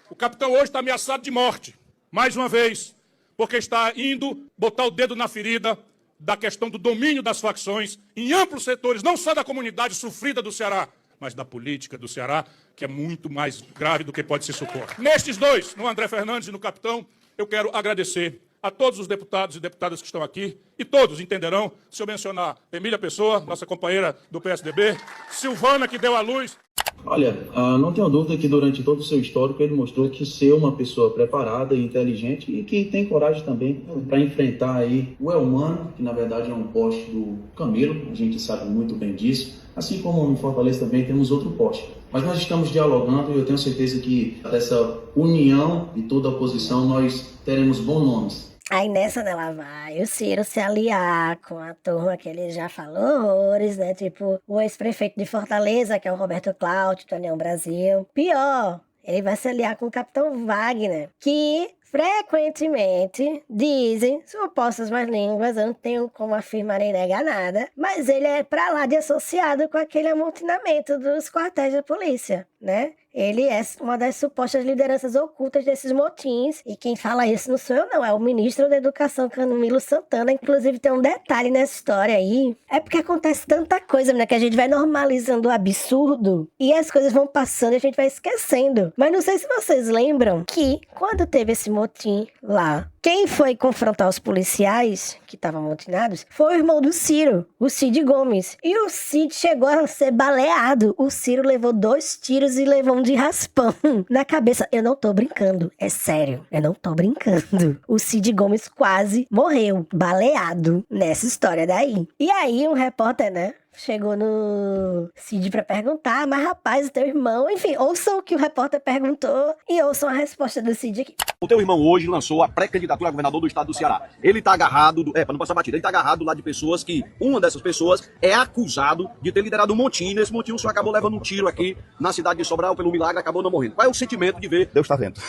O capitão hoje está ameaçado de morte, mais uma vez, porque está indo botar o dedo na ferida da questão do domínio das facções em amplos setores, não só da comunidade sofrida do Ceará, mas da política do Ceará, que é muito mais grave do que pode se supor. Nestes dois, no André Fernandes e no capitão, eu quero agradecer a todos os deputados e deputadas que estão aqui, e todos entenderão se eu mencionar Emília Pessoa, nossa companheira do PSDB, Silvana, que deu à luz. Olha, não tenho dúvida que durante todo o seu histórico ele mostrou que ser uma pessoa preparada e inteligente e que tem coragem também para enfrentar aí o Elmano, que na verdade é um poste do Camilo, a gente sabe muito bem disso, assim como em Fortaleza também temos outro poste. Mas nós estamos dialogando e eu tenho certeza que dessa união de toda a oposição nós teremos bons nomes. Aí nessa ela vai o Ciro se aliar com a turma que ele já falou horrores, né? Tipo, o ex-prefeito de Fortaleza, que é o Roberto Cláudio, do União Brasil. Pior, ele vai se aliar com o Capitão Wagner, que frequentemente dizem, supostas más línguas, eu não tenho como afirmar nem negar nada, mas ele é pra lá de associado com aquele amotinamento dos quartéis da polícia, né? Ele é uma das supostas lideranças ocultas desses motins. E quem fala isso não sou eu, não. É o ministro da Educação, Camilo Santana. Inclusive, tem um detalhe nessa história aí. É porque acontece tanta coisa, né? Que a gente vai normalizando o absurdo. E as coisas vão passando e a gente vai esquecendo. Mas não sei se vocês lembram que, quando teve esse motim lá, quem foi confrontar os policiais que estavam amotinados foi o irmão do Ciro, o Cid Gomes. E o Cid chegou a ser baleado. O Ciro levou 2 tiros e levou um de raspão na cabeça. Eu não tô brincando, é sério. Eu não tô brincando. O Cid Gomes quase morreu, baleado nessa história daí. E aí um repórter, né, chegou no Cid pra perguntar, mas rapaz, o teu irmão... Enfim, ouçam o que o repórter perguntou e ouçam a resposta do Cid aqui. O teu irmão hoje lançou a pré-candidatura a governador do estado do Ceará. Ele tá agarrado, pra não passar batida, ele tá agarrado lá de pessoas que, uma dessas pessoas é acusado de ter liderado um motim. Nesse motim o senhor acabou levando um tiro aqui na cidade de Sobral, pelo milagre, acabou não morrendo. Qual é o sentimento de ver? Deus tá vendo.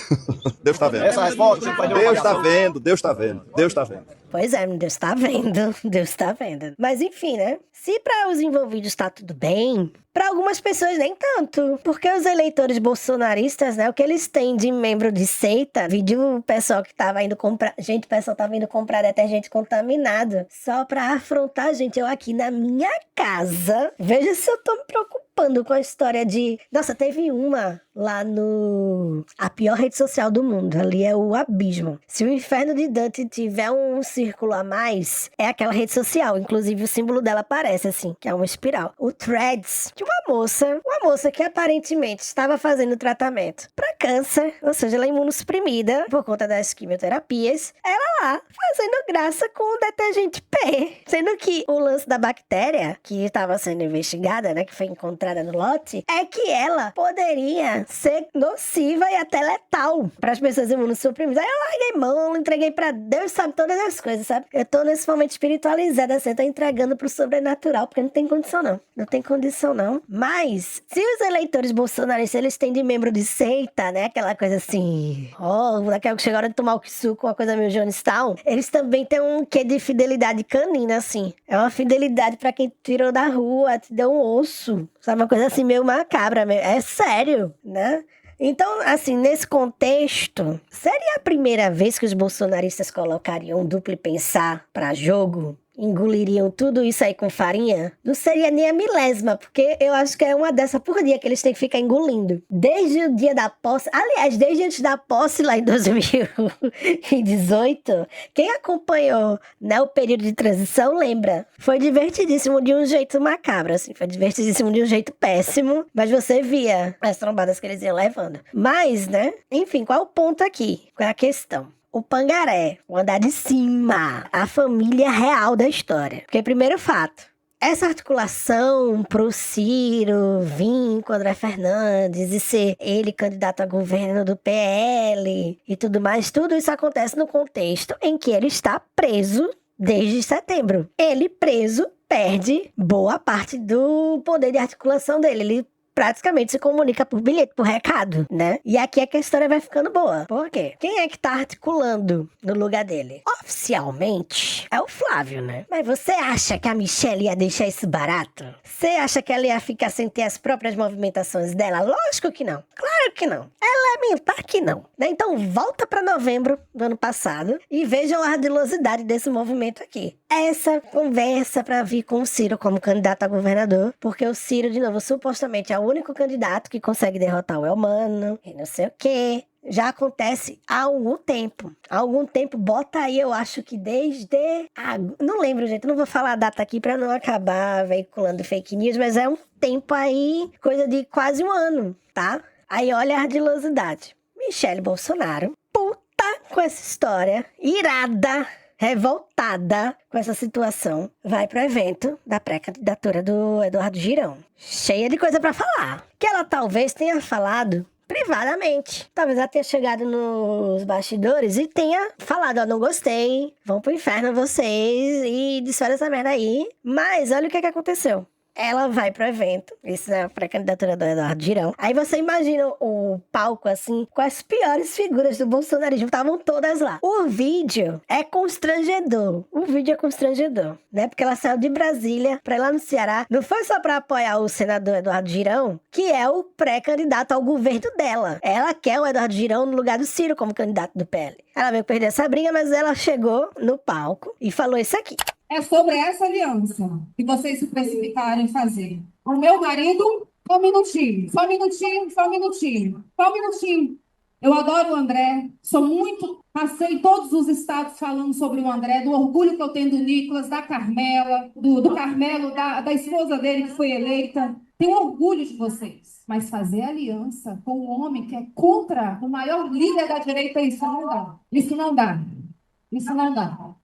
Deus tá vendo. Essa resposta, Deus tá vendo, Deus tá vendo, Deus tá vendo. Pois é, Deus tá vendo, Deus tá vendo. Mas enfim, né? Se para os envolvidos tá tudo bem, para algumas pessoas nem tanto. Porque os eleitores bolsonaristas, né? O que eles têm de membro de seita, vídeo o pessoal que tava indo comprar... Gente, o pessoal tava indo comprar detergente contaminado só pra afrontar, gente, eu aqui na minha casa. Veja se eu tô me preocupando com a história de... Nossa, teve uma lá no... A pior rede social do mundo, ali é o Abismo. Se o Inferno de Dante tiver um círculo a mais, é aquela rede social. Inclusive, o símbolo dela aparece assim, que é uma espiral. O Threads, de uma moça que aparentemente estava fazendo tratamento para câncer, ou seja, ela é imunossuprimida por conta das quimioterapias, ela lá fazendo graça com o detergente P. Sendo que o lance da bactéria que estava sendo investigada, né, que foi encontrada no lote, é que ela poderia ser nociva e até letal para as pessoas imunossuprimidas. Aí eu larguei mão, entreguei para Deus, sabe todas as coisas, sabe? Eu tô nesse momento espiritualizada, assim, eu tô entregando pro sobrenatural, porque não tem condição não. Não tem condição não. Mas, se os eleitores bolsonaristas, eles têm de membro de seita, né? Aquela coisa assim, daquela que chega a hora de tomar o suco, uma coisa meio Jonestown, eles também têm um quê de fidelidade canina, assim. É uma fidelidade pra quem tirou da rua, te deu um osso. Sabe, uma coisa assim meio macabra, é sério, né? Então, assim, nesse contexto, seria a primeira vez que os bolsonaristas colocariam um duplo pensar pra jogo? Engoliriam tudo isso aí com farinha? Não seria nem a milésima, porque eu acho que é uma dessa por dia que eles têm que ficar engolindo. Desde o dia da posse, aliás, desde antes da posse lá em 2018, quem acompanhou, né, o período de transição lembra. Foi divertidíssimo de um jeito macabro, assim, foi divertidíssimo de um jeito péssimo, mas você via as trombadas que eles iam levando. Mas, né, enfim, qual é o ponto aqui? Qual é a questão? O Pangaré, o andar de cima, a família real da história. Porque, primeiro fato, essa articulação pro Ciro vir com o André Fernandes e ser ele candidato a governo do PL e tudo mais, tudo isso acontece no contexto em que ele está preso desde setembro. Ele preso perde boa parte do poder de articulação dele. Ele praticamente se comunica por bilhete, por recado, né? E aqui é que a história vai ficando boa. Por quê? Quem é que tá articulando no lugar dele? Oficialmente, é o Flávio, né? Mas você acha que a Michelle ia deixar isso barato? Você acha que ela ia ficar sem ter as próprias movimentações dela? Lógico que não. Claro que não. Elementar que não. Né? Então, volta pra novembro do ano passado e vejam a ardilosidade desse movimento aqui. Essa conversa pra vir com o Ciro como candidato a governador, porque o Ciro, de novo, supostamente é o único candidato que consegue derrotar o Elmano e não sei o quê. Já acontece há algum tempo. Há algum tempo, bota aí, eu acho que desde... não lembro, gente, não vou falar a data aqui pra não acabar veiculando fake news, mas é um tempo aí, coisa de quase um ano, tá? Aí olha a ardilosidade. Michelle Bolsonaro, puta com essa história, irada, revoltada com essa situação, vai pro evento da pré-candidatura do Eduardo Girão. Cheia de coisa pra falar. Que ela talvez tenha falado... privadamente. Talvez ela tenha chegado nos bastidores e tenha falado, ó, não gostei, vão pro inferno vocês e desfere essa merda aí. Mas olha o que aconteceu. Ela vai pro evento, isso é a pré-candidatura do Eduardo Girão. Aí você imagina o palco, assim, com as piores figuras do bolsonarismo, estavam todas lá. O vídeo é constrangedor, né? Porque ela saiu de Brasília pra ir lá no Ceará. Não foi só pra apoiar o senador Eduardo Girão, que é o pré-candidato ao governo dela. Ela quer o Eduardo Girão no lugar do Ciro como candidato do PL. Ela veio perder essa briga, mas ela chegou no palco e falou isso aqui. É sobre essa aliança que vocês se precipitaram em fazer. O meu marido, só um minutinho. Eu adoro o André, passei em todos os estados falando sobre o André, do orgulho que eu tenho do Nicolas, da Carmela, do Carmelo, da esposa dele que foi eleita. Tenho orgulho de vocês. Mas fazer aliança com um homem que é contra o maior líder da direita, isso não dá.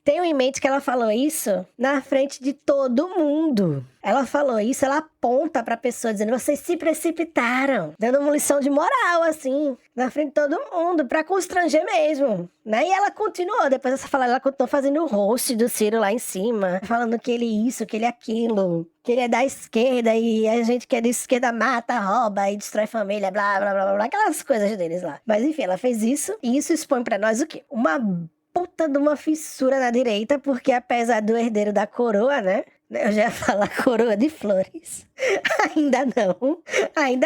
Tenho em mente que ela falou isso na frente de todo mundo. Ela falou isso, ela aponta pra pessoa dizendo, vocês se precipitaram, dando uma lição de moral, assim, na frente de todo mundo, pra constranger mesmo, né? E ela continuou, depois dessa fala, ela continuou fazendo o host do Ciro lá em cima, falando que ele isso, que ele aquilo, que ele é da esquerda e a gente que é da esquerda mata, rouba e destrói família, blá, blá, blá, blá, aquelas coisas deles lá. Mas enfim, ela fez isso e isso expõe pra nós o quê? Uma puta de uma fissura na direita, porque apesar do herdeiro da coroa, né? Eu já ia falar coroa de flores. Ainda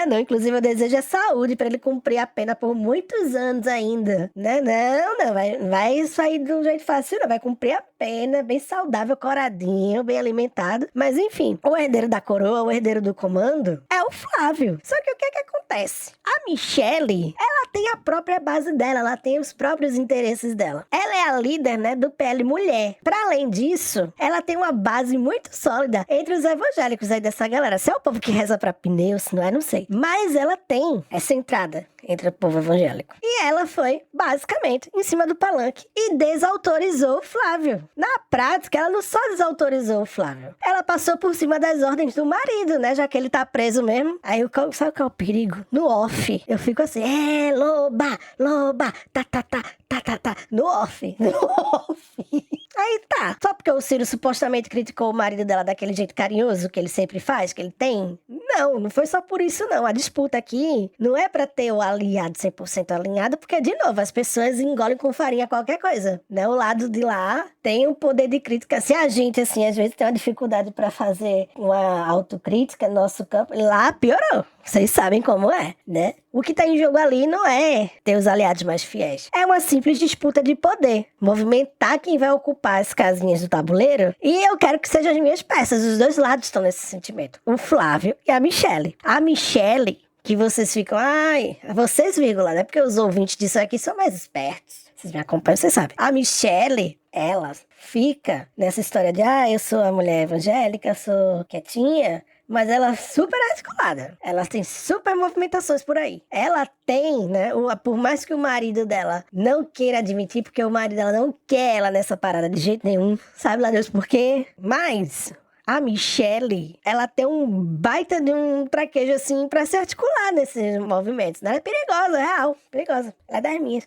não. Inclusive, eu desejo saúde pra ele cumprir a pena por muitos anos ainda. Né? Não. Vai sair de um jeito fácil, não. Vai cumprir a pena, bem saudável, coradinho, bem alimentado. Mas, enfim, o herdeiro da coroa, o herdeiro do comando, é o Flávio. Só que o que acontece? A Michelle, ela tem a própria base dela, ela tem os próprios interesses dela. Ela é a líder, né, do PL Mulher. Pra além disso, ela tem uma base muito sólida entre os evangélicos aí dessa galera. Se é o povo que reza pra pneu, se não é, não sei. Mas ela tem essa entrada entre o povo evangélico. E ela foi, basicamente, em cima do palanque e desautorizou o Flávio. Na prática, ela não só desautorizou o Flávio, ela passou por cima das ordens do marido, né? Já que ele tá preso mesmo. Aí, sabe qual é o perigo? No off, eu fico assim, loba, tá, no off. Aí tá, só porque o Ciro supostamente criticou o marido dela daquele jeito carinhoso que ele sempre faz, que ele tem? Não foi só por isso não. A disputa aqui não é pra ter o aliado 100% alinhado, porque, de novo, as pessoas engolem com farinha qualquer coisa, né? O lado de lá tem um poder de crítica. Se a gente, assim, às vezes tem uma dificuldade pra fazer uma autocrítica no nosso campo, lá piorou. Vocês sabem como é, né? O que tá em jogo ali não é ter os aliados mais fiéis. É uma simples disputa de poder. Movimentar quem vai ocupar as casinhas do tabuleiro. E eu quero que sejam as minhas peças. Os dois lados estão nesse sentimento. O Flávio e a Michelle. A Michelle, que vocês ficam... vocês, vírgula, né? Porque os ouvintes disso aqui são mais espertos. Vocês me acompanham, vocês sabem. A Michelle, ela fica nessa história de... eu sou a mulher evangélica, sou quietinha... Mas ela é super articulada. Ela tem super movimentações por aí. Ela tem, né? Por mais que o marido dela não queira admitir, porque o marido dela não quer ela nessa parada de jeito nenhum. Sabe lá Deus por quê? Mas a Michelle, ela tem um baita de um traquejo, assim, pra se articular nesses movimentos. Ela é perigosa, real. Perigosa. Ela é das minhas.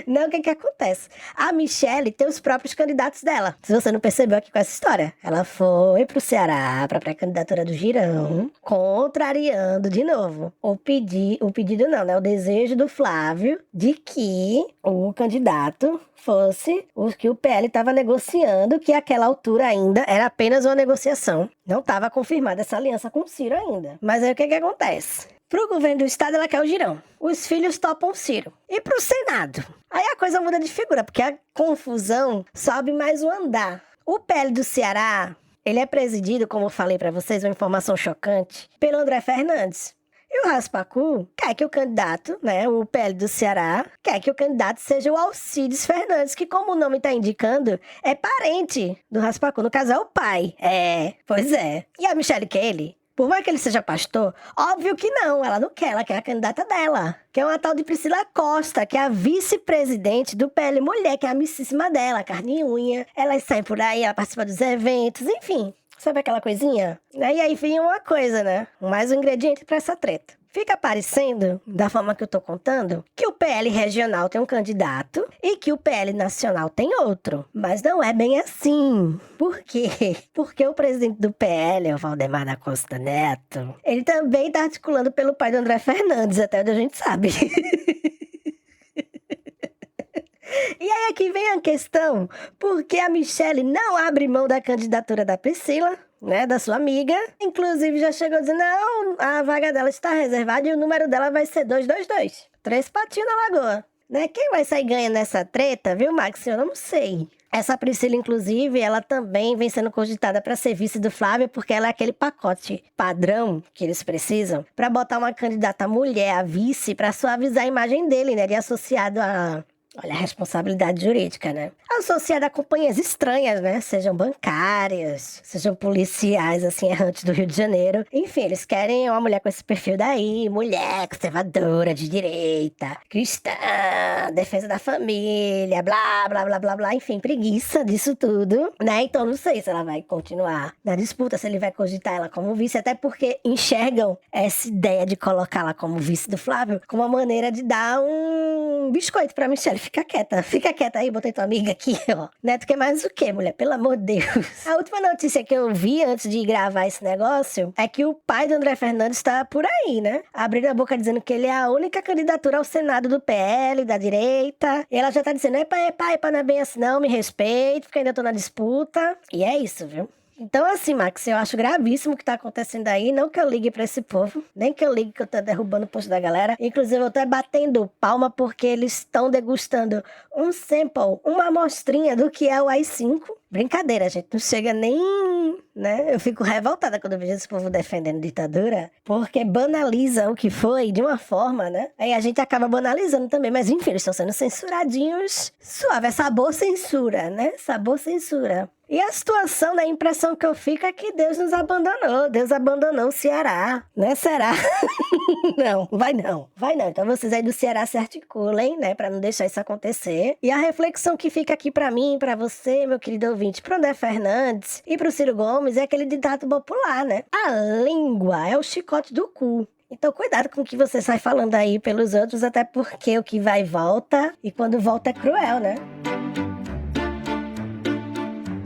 Não, o que acontece? A Michelle tem os próprios candidatos dela. Se você não percebeu aqui com essa história, ela foi pro Ceará, pra pré-candidatura do Girão, contrariando de novo o pedido não, né? O desejo do Flávio de que o candidato fosse o que o PL estava negociando, que àquela altura ainda era apenas uma negociação. Não estava confirmada essa aliança com o Ciro ainda. Mas aí o que acontece? Pro governo do estado, ela quer o Girão. Os filhos topam o Ciro. E pro Senado? Aí a coisa muda de figura, porque a confusão sobe mais um andar. O PL do Ceará, ele é presidido, como eu falei pra vocês, uma informação chocante, pelo André Fernandes. E o Raspacu quer que o candidato, né, o PL do Ceará, quer que o candidato seja o Alcides Fernandes, que, como o nome tá indicando, é parente do Raspacu. No caso, é o pai. Pois é. E a Michelle Kelly? Por mais que ele seja pastor, óbvio que não, ela não quer, ela quer a candidata dela. Que é uma tal de Priscila Costa, que é a vice-presidente do PL Mulher, que é a amicíssima dela, carne e unha. Elas saem por aí, ela participa dos eventos, enfim. Sabe aquela coisinha? E aí vem uma coisa, né? Mais um ingrediente pra essa treta. Fica parecendo, da forma que eu tô contando, que o PL regional tem um candidato e que o PL nacional tem outro. Mas não é bem assim. Por quê? Porque o presidente do PL, o Valdemar da Costa Neto, ele também tá articulando pelo pai do André Fernandes, até onde a gente sabe. E aí aqui vem a questão, porque a Michelle não abre mão da candidatura da Priscila, né, da sua amiga. Inclusive já chegou dizendo, não, a vaga dela está reservada e o número dela vai ser 222. 3 patinhos na lagoa. Né? Quem vai sair ganhando nessa treta, viu, Max? Eu não sei. Essa Priscila, inclusive, ela também vem sendo cogitada para ser vice do Flávio, porque ela é aquele pacote padrão que eles precisam para botar uma candidata mulher a vice para suavizar a imagem dele, né? Ele é associado a... Olha a responsabilidade jurídica, né? Associada a companhias estranhas, né? Sejam bancárias, sejam policiais, assim, errantes do Rio de Janeiro. Enfim, eles querem uma mulher com esse perfil daí, mulher conservadora, de direita, cristã, defesa da família, blá, blá, blá, blá, blá. Enfim, preguiça disso tudo, né? Então, não sei se ela vai continuar na disputa, se ele vai cogitar ela como vice, até porque enxergam essa ideia de colocá-la como vice do Flávio como uma maneira de dar um biscoito pra Michelle. Fica quieta aí, botei tua amiga aqui, ó. Neto quer mais o quê, mulher? Pelo amor de Deus. A última notícia que eu vi antes de gravar esse negócio é que o pai do André Fernandes tá por aí, né? Abrindo a boca dizendo que ele é a única candidatura ao Senado do PL, da direita. E ela já tá dizendo, pai, não é bem assim não, me respeito, porque ainda tô na disputa. E é isso, viu? Então, assim, Max, eu acho gravíssimo o que tá acontecendo aí. Não que eu ligue pra esse povo, nem que eu ligue que eu tô derrubando o posto da galera. Inclusive, eu tô batendo palma porque eles estão degustando um sample, uma amostrinha do que é o AI-5. Brincadeira, gente. Não chega nem, né? Eu fico revoltada quando eu vejo esse povo defendendo ditadura, porque banaliza o que foi de uma forma, né? Aí a gente acaba banalizando também. Mas, enfim, eles estão sendo censuradinhos. Suave, é sabor censura, né? Sabor censura. E a situação, né, a impressão que eu fico é que Deus nos abandonou. Deus abandonou o Ceará, né? Será? Não, vai não. Então vocês aí do Ceará se articulem, né, pra não deixar isso acontecer. E a reflexão que fica aqui pra mim, pra você, meu querido ouvinte, pro André Fernandes e pro Ciro Gomes é aquele ditado popular, né? A língua é o chicote do cu. Então, cuidado com o que você sai falando aí pelos outros, até porque o que vai volta, e quando volta é cruel, né?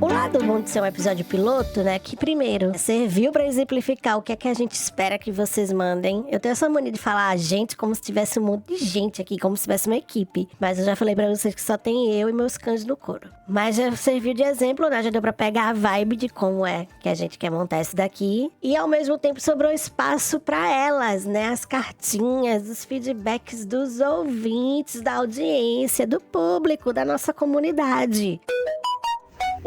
O lado bom de ser um episódio piloto, né, que primeiro serviu pra exemplificar o que é que a gente espera que vocês mandem. Eu tenho essa mania de falar a gente como se tivesse um monte de gente aqui, como se tivesse uma equipe. Mas eu já falei pra vocês que só tem eu e meus cães no coro. Mas já serviu de exemplo, né, já deu pra pegar a vibe de como é que a gente quer montar isso daqui. E ao mesmo tempo sobrou espaço pra elas, né, as cartinhas, os feedbacks dos ouvintes, da audiência, do público, da nossa comunidade.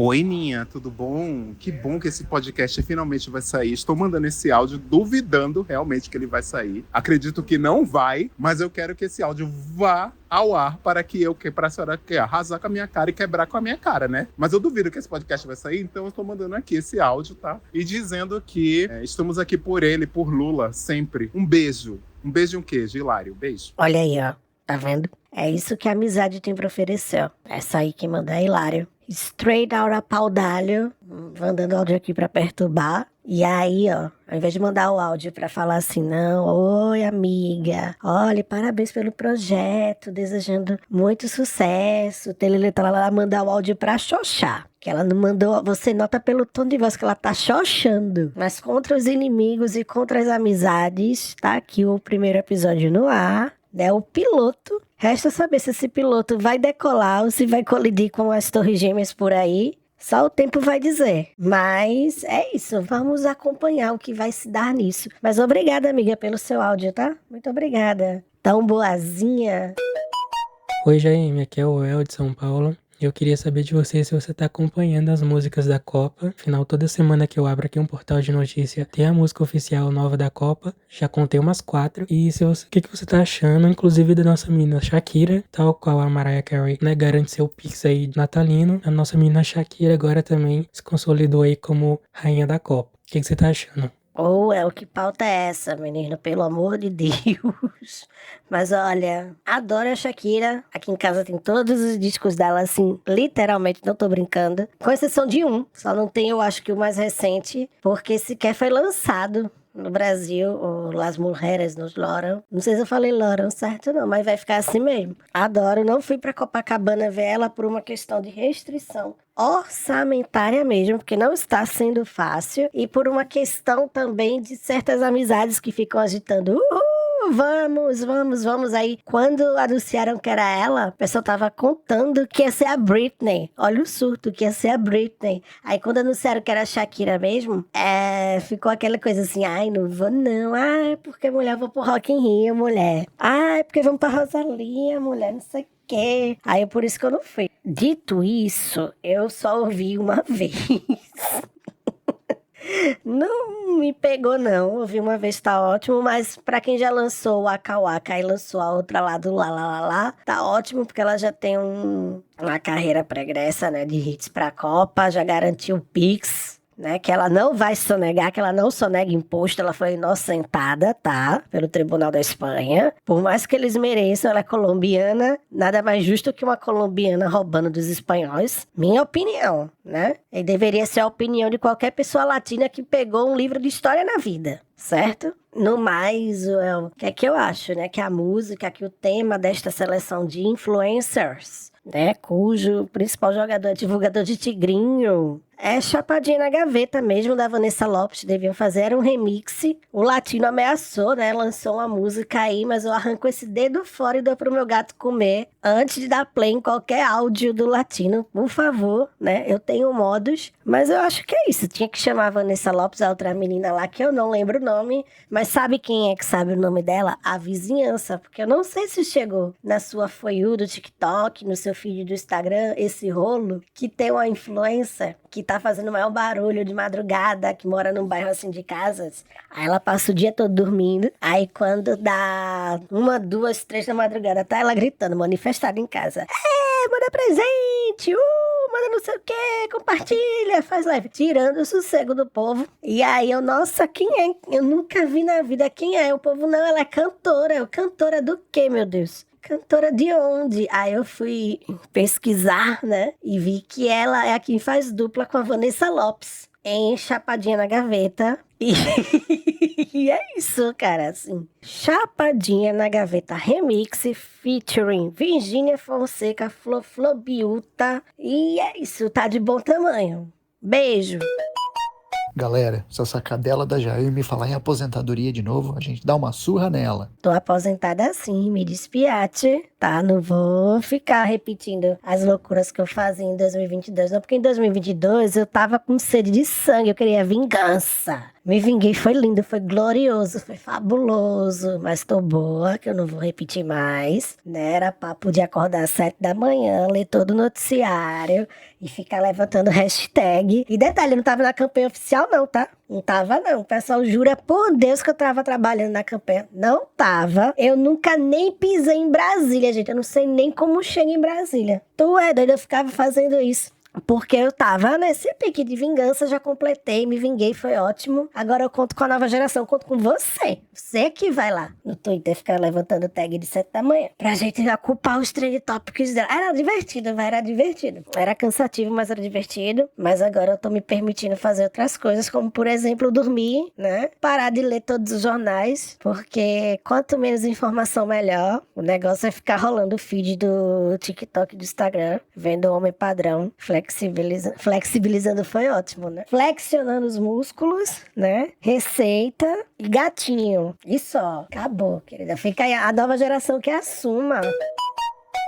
Oi, Ninha, tudo bom? Que bom que esse podcast finalmente vai sair. Estou mandando esse áudio duvidando realmente que ele vai sair. Acredito que não vai, mas eu quero que esse áudio vá ao ar para a senhora arrasar com a minha cara e quebrar com a minha cara, né? Mas eu duvido que esse podcast vai sair, então eu estou mandando aqui esse áudio, tá? E dizendo que estamos aqui por ele, por Lula, sempre. Um beijo. Um beijo e um queijo, Hilário. Beijo. Olha aí, ó. Tá vendo? É isso que a amizade tem pra oferecer, ó. Essa aí que manda é Hilário. Straight out a pau d'alho, mandando áudio aqui pra perturbar. E aí, ó, ao invés de mandar o áudio pra falar assim, não, oi amiga, olha, parabéns pelo projeto, desejando muito sucesso, ela mandar o áudio pra xoxar. Que ela não mandou, você nota pelo tom de voz que ela tá xoxando. Mas contra os inimigos e contra as amizades, tá aqui o primeiro episódio no ar. Né, o piloto. Resta saber se esse piloto vai decolar ou se vai colidir com as torres gêmeas por aí. Só o tempo vai dizer. Mas é isso, vamos acompanhar o que vai se dar nisso. Mas obrigada, amiga, pelo seu áudio, tá? Muito obrigada. Tão boazinha. Oi, Jaime, aqui é o El de São Paulo. Eu queria saber de você se você tá acompanhando as músicas da Copa. Afinal, toda semana que eu abro aqui um portal de notícia, tem a música oficial nova da Copa. Já contei umas 4. E o que você tá achando, inclusive, da nossa menina Shakira, tal qual a Mariah Carey, né, garante seu pix aí natalino. A nossa menina Shakira agora também se consolidou aí como rainha da Copa. O que você tá achando? Que pauta é essa, menino? Pelo amor de Deus. Mas olha, adoro a Shakira. Aqui em casa tem todos os discos dela, assim, literalmente, não tô brincando. Com exceção de um. Só não tem, eu acho que o mais recente, porque sequer foi lançado. no Brasil, ou Las Mujeres nos Loram. Não sei se eu falei Loram certo não, mas vai ficar assim mesmo. Adoro, não fui pra Copacabana ver ela por uma questão de restrição orçamentária mesmo, porque não está sendo fácil, e por uma questão também de certas amizades que ficam agitando, vamos. Aí, quando anunciaram que era ela, o pessoal tava contando que ia ser a Britney. Olha o surto, que ia ser a Britney. Aí, quando anunciaram que era a Shakira mesmo, ficou aquela coisa assim, ai, não vou não. Ai, porque mulher, vou pro Rock in Rio, mulher. Ai, porque vamos pra Rosalia, mulher, não sei o quê. Aí, por isso que eu não fui. Dito isso, eu só ouvi uma vez. Não me pegou, não. Ouvi uma vez, tá ótimo. Mas pra quem já lançou o Waka Waka e lançou a outra lá do Lá Lá Lá Lá, tá ótimo, porque ela já tem uma carreira pregressa, né, de hits pra Copa, já garantiu o Pix, né, que ela não vai sonegar, que ela não sonega imposto, ela foi inocentada, tá, pelo Tribunal da Espanha. Por mais que eles mereçam, ela é colombiana, nada mais justo que uma colombiana roubando dos espanhóis. Minha opinião, né? E deveria ser a opinião de qualquer pessoa latina que pegou um livro de história na vida, certo? No mais, o que é que eu acho, né? Que a música, que o tema desta seleção de influencers, né, cujo principal jogador é divulgador de Tigrinho, é chapadinha na gaveta mesmo, da Vanessa Lopes, deviam fazer, era um remix. O Latino ameaçou, né, lançou uma música aí, mas eu arranco esse dedo fora e dou pro meu gato comer antes de dar play em qualquer áudio do Latino, por favor, né, eu tenho modos, mas eu acho que é isso, tinha que chamar a Vanessa Lopes, a outra menina lá, que eu não lembro o nome, mas sabe quem é que sabe o nome dela? A vizinhança, porque eu não sei se chegou na sua For You do TikTok, no seu feed do Instagram, esse rolo, que tem uma influencer que tá fazendo o maior barulho de madrugada, que mora num bairro assim de casas. Aí ela passa o dia todo dormindo. Aí quando dá 1, 2, 3 da madrugada, tá ela gritando, manifestada em casa. Manda presente! Manda não sei o que, compartilha, faz live. Tirando o sossego do povo. E aí eu, nossa, quem é? Eu nunca vi na vida quem é. O povo não, ela é cantora. Cantora do quê, meu Deus? Cantora de onde? Aí eu fui pesquisar, né? E vi que ela é a quem faz dupla com a Vanessa Lopes em Chapadinha na Gaveta. E é isso, cara, assim. Chapadinha na Gaveta Remix featuring Virgínia Fonseca, Flo Biuta. E é isso, tá de bom tamanho. Beijo. Galera, se essa cadela da Jair me falar em aposentadoria de novo, a gente dá uma surra nela. Tô aposentada assim, me despiate, tá? Não vou ficar repetindo as loucuras que eu fazia em 2022, não, porque em 2022 eu tava com sede de sangue, eu queria vingança. Me vinguei, foi lindo, foi glorioso, foi fabuloso, mas tô boa, que eu não vou repetir mais, né? Era papo de acordar às 7 da manhã, ler todo o noticiário e ficar levantando hashtag. E detalhe, eu não tava na campanha oficial não, tá? Não tava não, o pessoal jura por Deus que eu tava trabalhando na campanha. Não tava, eu nunca nem pisei em Brasília, gente, eu não sei nem como chega em Brasília. Tu é doido, eu ficava fazendo isso. Porque eu tava nesse pique de vingança, já completei, me vinguei, foi ótimo. Agora eu conto com a nova geração, conto com você. Você que vai lá no Twitter ficar levantando tag de 7 da manhã. Pra gente ocupar os trend topics dela. Era divertido, vai, era divertido. Era cansativo, mas era divertido. Mas agora eu tô me permitindo fazer outras coisas, como por exemplo, dormir, né? Parar de ler todos os jornais, porque quanto menos informação, melhor. O negócio é ficar rolando o feed do TikTok e do Instagram, vendo o homem padrão, flexibilizando foi ótimo, né? Flexionando os músculos, né? Receita e gatinho. E só. Acabou, querida. Fica aí a nova geração que assuma.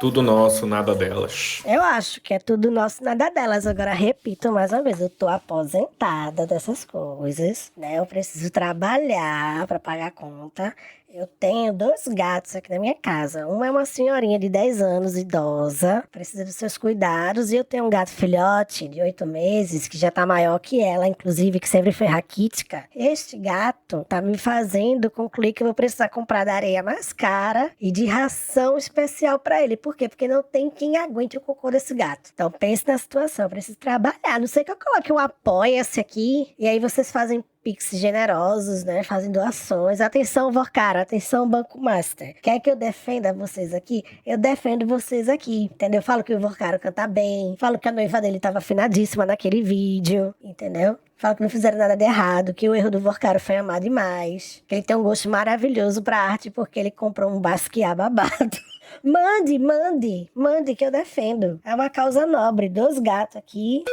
Tudo nosso, nada delas. Eu acho que é tudo nosso, nada delas. Agora, repito mais uma vez, eu tô aposentada dessas coisas, né? Eu preciso trabalhar pra pagar a conta. Eu tenho 2 gatos aqui na minha casa. Uma é uma senhorinha de 10 anos, idosa, precisa dos seus cuidados. E eu tenho um gato filhote de 8 meses, que já tá maior que ela, inclusive, que sempre foi raquítica. Este gato tá me fazendo concluir que eu vou precisar comprar da areia mais cara e de ração especial pra ele. Por quê? Porque não tem quem aguente o cocô desse gato. Então pense na situação, eu preciso trabalhar. Não sei que eu coloque um apoia-se aqui e aí vocês fazem pix generosos, né? Fazem doações. Atenção, Vorcaro. Atenção, Banco Master. Quer que eu defenda vocês aqui? Eu defendo vocês aqui, entendeu? Eu falo que o Vorcaro canta bem. Falo que a noiva dele tava afinadíssima naquele vídeo, entendeu? Falo que não fizeram nada de errado, que o erro do Vorcaro foi amar demais. Que ele tem um gosto maravilhoso pra arte porque ele comprou um Basquiat babado. Mande que eu defendo. É uma causa nobre. 2 gatos aqui.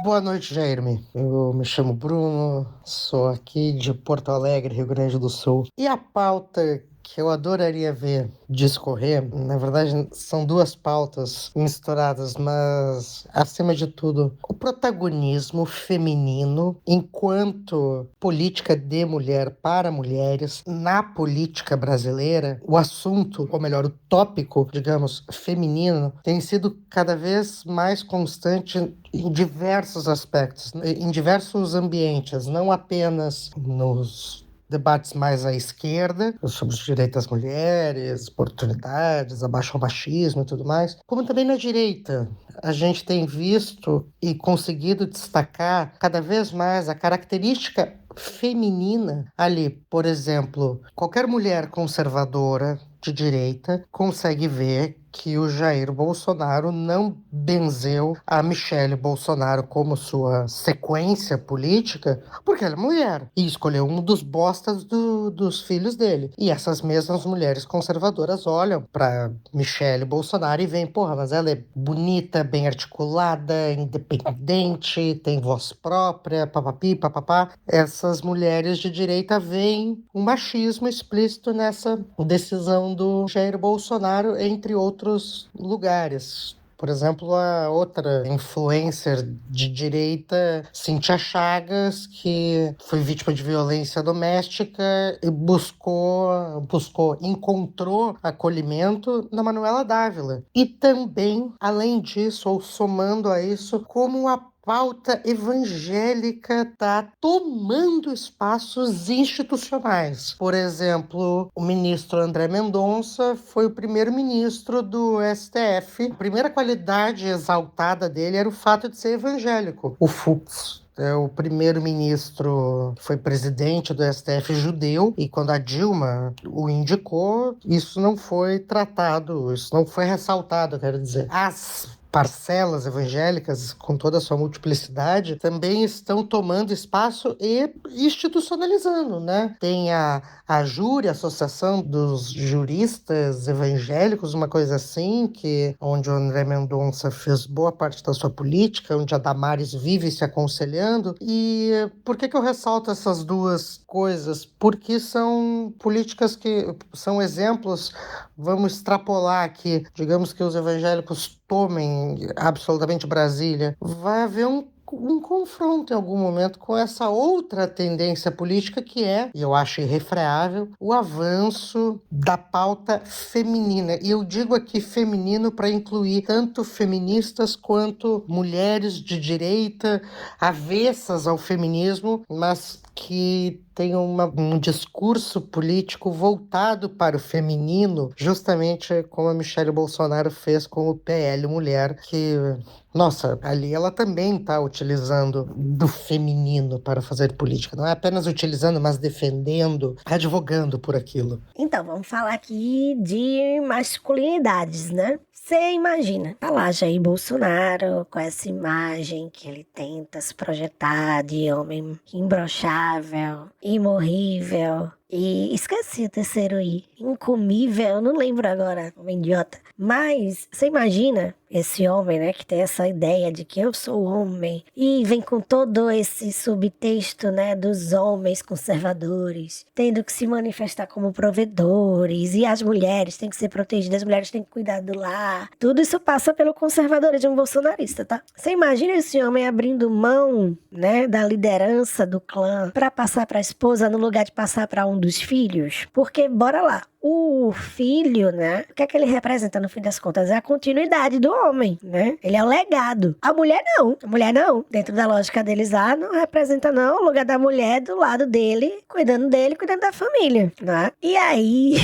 Boa noite, Jairme. Eu me chamo Bruno, sou aqui de Porto Alegre, Rio Grande do Sul. E a pauta que eu adoraria ver discorrer, na verdade, são 2 pautas misturadas, mas, acima de tudo, o protagonismo feminino enquanto política de mulher para mulheres na política brasileira. O assunto, ou melhor, o tópico, digamos, feminino, tem sido cada vez mais constante em diversos aspectos, em diversos ambientes, não apenas nos debates mais à esquerda, sobre os direitos das mulheres, oportunidades, abaixo ao machismo e tudo mais, como também na direita. A gente tem visto e conseguido destacar cada vez mais a característica feminina ali. Por exemplo, qualquer mulher conservadora de direita consegue ver que o Jair Bolsonaro não benzeu a Michele Bolsonaro como sua sequência política porque ela é mulher e escolheu um dos bostas dos filhos dele. E essas mesmas mulheres conservadoras olham para Michele Bolsonaro e veem, porra, mas ela é bonita, bem articulada, independente, tem voz própria, papapi, papapá. Essas mulheres de direita veem um machismo explícito nessa decisão do Jair Bolsonaro, entre outros lugares. Por exemplo, a outra influencer de direita, Cíntia Chagas, que foi vítima de violência doméstica e encontrou acolhimento na Manuela Dávila. E também, além disso, ou somando a isso, como a pauta evangélica está tomando espaços institucionais. Por exemplo, o ministro André Mendonça foi o primeiro ministro do STF. A primeira qualidade exaltada dele era o fato de ser evangélico. O Fux é o primeiro-ministro que foi presidente do STF judeu, e quando a Dilma o indicou, isso não foi tratado, isso não foi ressaltado, quero dizer. As parcelas evangélicas, com toda a sua multiplicidade, também estão tomando espaço e institucionalizando, né? Tem a Júri, a Associação dos Juristas Evangélicos, uma coisa assim, onde o André Mendonça fez boa parte da sua política, onde a Damares vive se aconselhando. E por que eu ressalto essas 2 coisas? Porque são políticas que são exemplos. Vamos extrapolar aqui, digamos que os evangélicos tomem absolutamente Brasília, vai haver um confronto em algum momento com essa outra tendência política que é, e eu acho irrefreável, o avanço da pauta feminina. E eu digo aqui feminino para incluir tanto feministas quanto mulheres de direita, avessas ao feminismo, mas que tem um discurso político voltado para o feminino, justamente como a Michele Bolsonaro fez com o PL Mulher, que, nossa, ali ela também está utilizando do feminino para fazer política. Não é apenas utilizando, mas defendendo, advogando por aquilo. Então, vamos falar aqui de masculinidades, né? Você imagina, tá lá Jair Bolsonaro com essa imagem que ele tenta se projetar de homem imbrochável, imorrível, e esqueci o terceiro I, incomível, não lembro agora, um idiota. Mas você imagina esse homem, né, que tem essa ideia de que eu sou homem e vem com todo esse subtexto, né, dos homens conservadores, tendo que se manifestar como provedores, e as mulheres têm que ser protegidas, as mulheres têm que cuidar do lar. Tudo isso passa pelo conservadorismo bolsonarista, tá? Você imagina esse homem abrindo mão, né, da liderança do clã para passar para a esposa no lugar de passar para um dos filhos? Porque, bora lá, o filho, né, o que é que ele representa no fim das contas? É a continuidade do homem, né? Ele é o legado. A mulher não. Dentro da lógica deles lá, não representa não o lugar da mulher do lado dele, cuidando da família, né? E aí,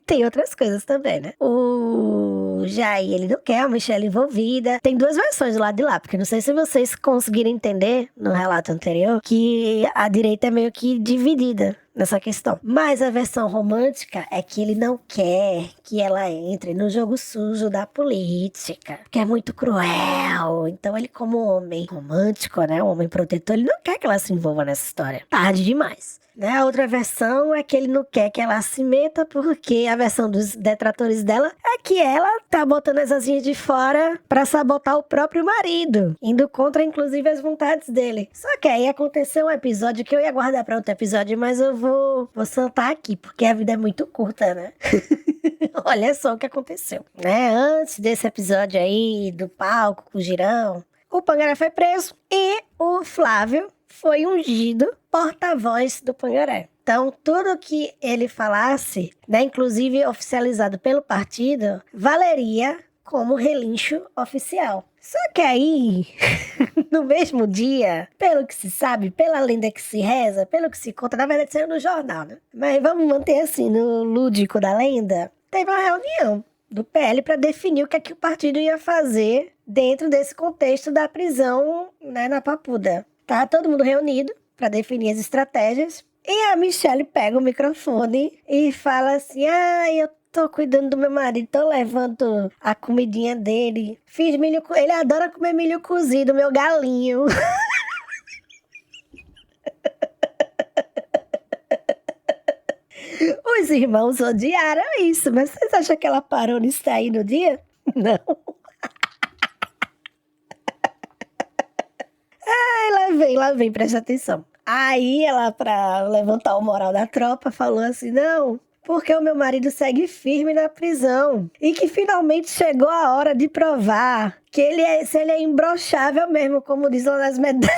tem outras coisas também, né? O o Jair, ele não quer a Michelle envolvida. Tem duas versões do lado de lá, porque não sei se vocês conseguiram entender no relato anterior que a direita é meio que dividida nessa questão. Mas a versão romântica é que ele não quer que ela entre no jogo sujo da política, que é muito cruel. Então ele, como homem romântico, né, um homem protetor, ele não quer que ela se envolva nessa história. Tarde demais. Né? A outra versão é que ele não quer que ela se meta, porque a versão dos detratores dela é que ela tá botando as asinhas de fora pra sabotar o próprio marido, indo contra, inclusive, as vontades dele. Só que aí aconteceu um episódio que eu ia guardar pra outro episódio, mas eu vou soltar aqui, porque a vida é muito curta, né? Olha só o que aconteceu, né? Antes desse episódio aí do palco com o Girão, o Pangaré foi preso e o Flávio foi ungido porta-voz do Pangaré. Então, tudo que ele falasse, né, inclusive oficializado pelo partido, valeria como relincho oficial. Só que aí, no mesmo dia, pelo que se sabe, pela lenda que se reza, pelo que se conta, na verdade saiu no jornal, né? Mas vamos manter assim, no lúdico da lenda, teve uma reunião do PL para definir o que é que o partido ia fazer dentro desse contexto da prisão, né, na Papuda. Tá todo mundo reunido para definir as estratégias. E a Michelle pega o microfone e fala assim: eu tô cuidando do meu marido, tô levando a comidinha dele. Fiz milho, ele adora comer milho cozido, meu galinho. Os irmãos odiaram isso, mas vocês acham que ela parou nisso aí no dia? Não. Lá vem, presta atenção. Aí ela, pra levantar o moral da tropa, falou assim: não, porque o meu marido segue firme na prisão. E que finalmente chegou a hora de provar que se ele é imbrochável mesmo, como diz lá nas medalhas.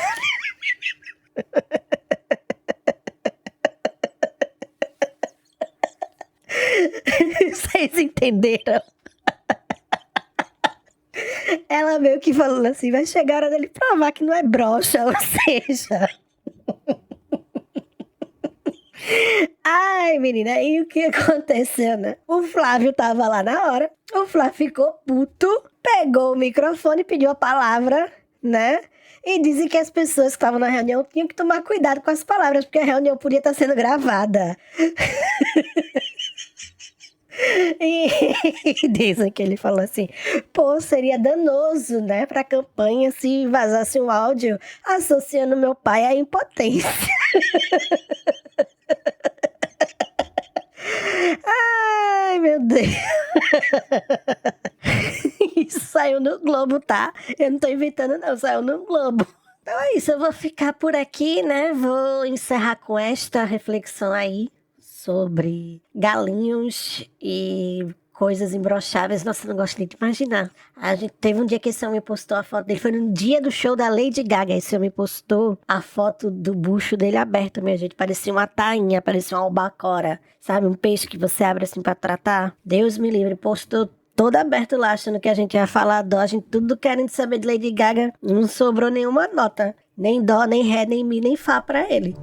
Vocês entenderam? Ela meio que falou assim: vai chegar a hora dele provar que não é broxa, ou seja... Ai, menina, e o que aconteceu, né? O Flávio tava lá na hora, o Flávio ficou puto, pegou o microfone, pediu a palavra, né? E dizem que as pessoas que estavam na reunião tinham que tomar cuidado com as palavras, porque a reunião podia estar sendo gravada. E dizem que ele falou assim: pô, seria danoso, né, pra campanha se vazasse um áudio associando meu pai à impotência. Ai, meu Deus. Isso saiu no Globo, tá? Eu não tô inventando não, saiu no Globo. Então é isso, eu vou ficar por aqui, né? Vou encerrar com esta reflexão aí sobre galinhos e coisas imbrocháveis. Nossa, eu não gosto nem de imaginar. A gente teve um dia que esse homem postou a foto dele, foi no dia do show da Lady Gaga. Esse homem postou a foto do bucho dele aberto, minha gente. Parecia uma tainha, parecia uma albacora. Sabe, um peixe que você abre assim pra tratar. Deus me livre, postou todo aberto lá, achando que a gente ia falar dó. A gente tudo querendo saber de Lady Gaga. Não sobrou nenhuma nota. Nem dó, nem ré, nem mi, nem fá pra ele.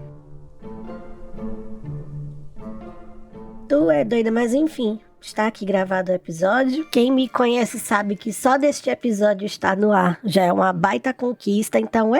Tu é doida, mas enfim, está aqui gravado o episódio. Quem me conhece sabe que só deste episódio estar no ar já é uma baita conquista. Então,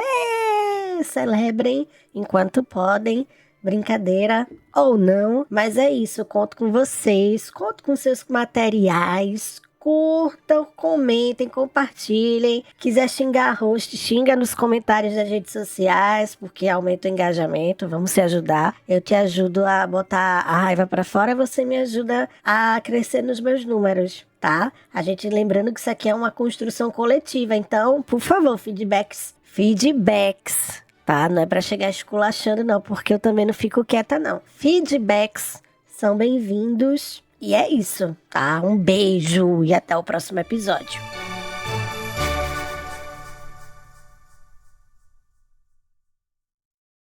celebrem enquanto podem. Brincadeira ou não, mas é isso. Eu conto com vocês, conto com seus materiais. Curtam, comentem, compartilhem. Quiser xingar a host, xinga nos comentários das redes sociais, porque aumenta o engajamento. Vamos se ajudar. Eu te ajudo a botar a raiva pra fora, você me ajuda a crescer nos meus números, tá? A gente lembrando que isso aqui é uma construção coletiva, então, por favor, feedbacks, tá? Não é pra chegar esculachando, não, porque eu também não fico quieta, não. Feedbacks são bem-vindos. E é isso, tá? Um beijo e até o próximo episódio.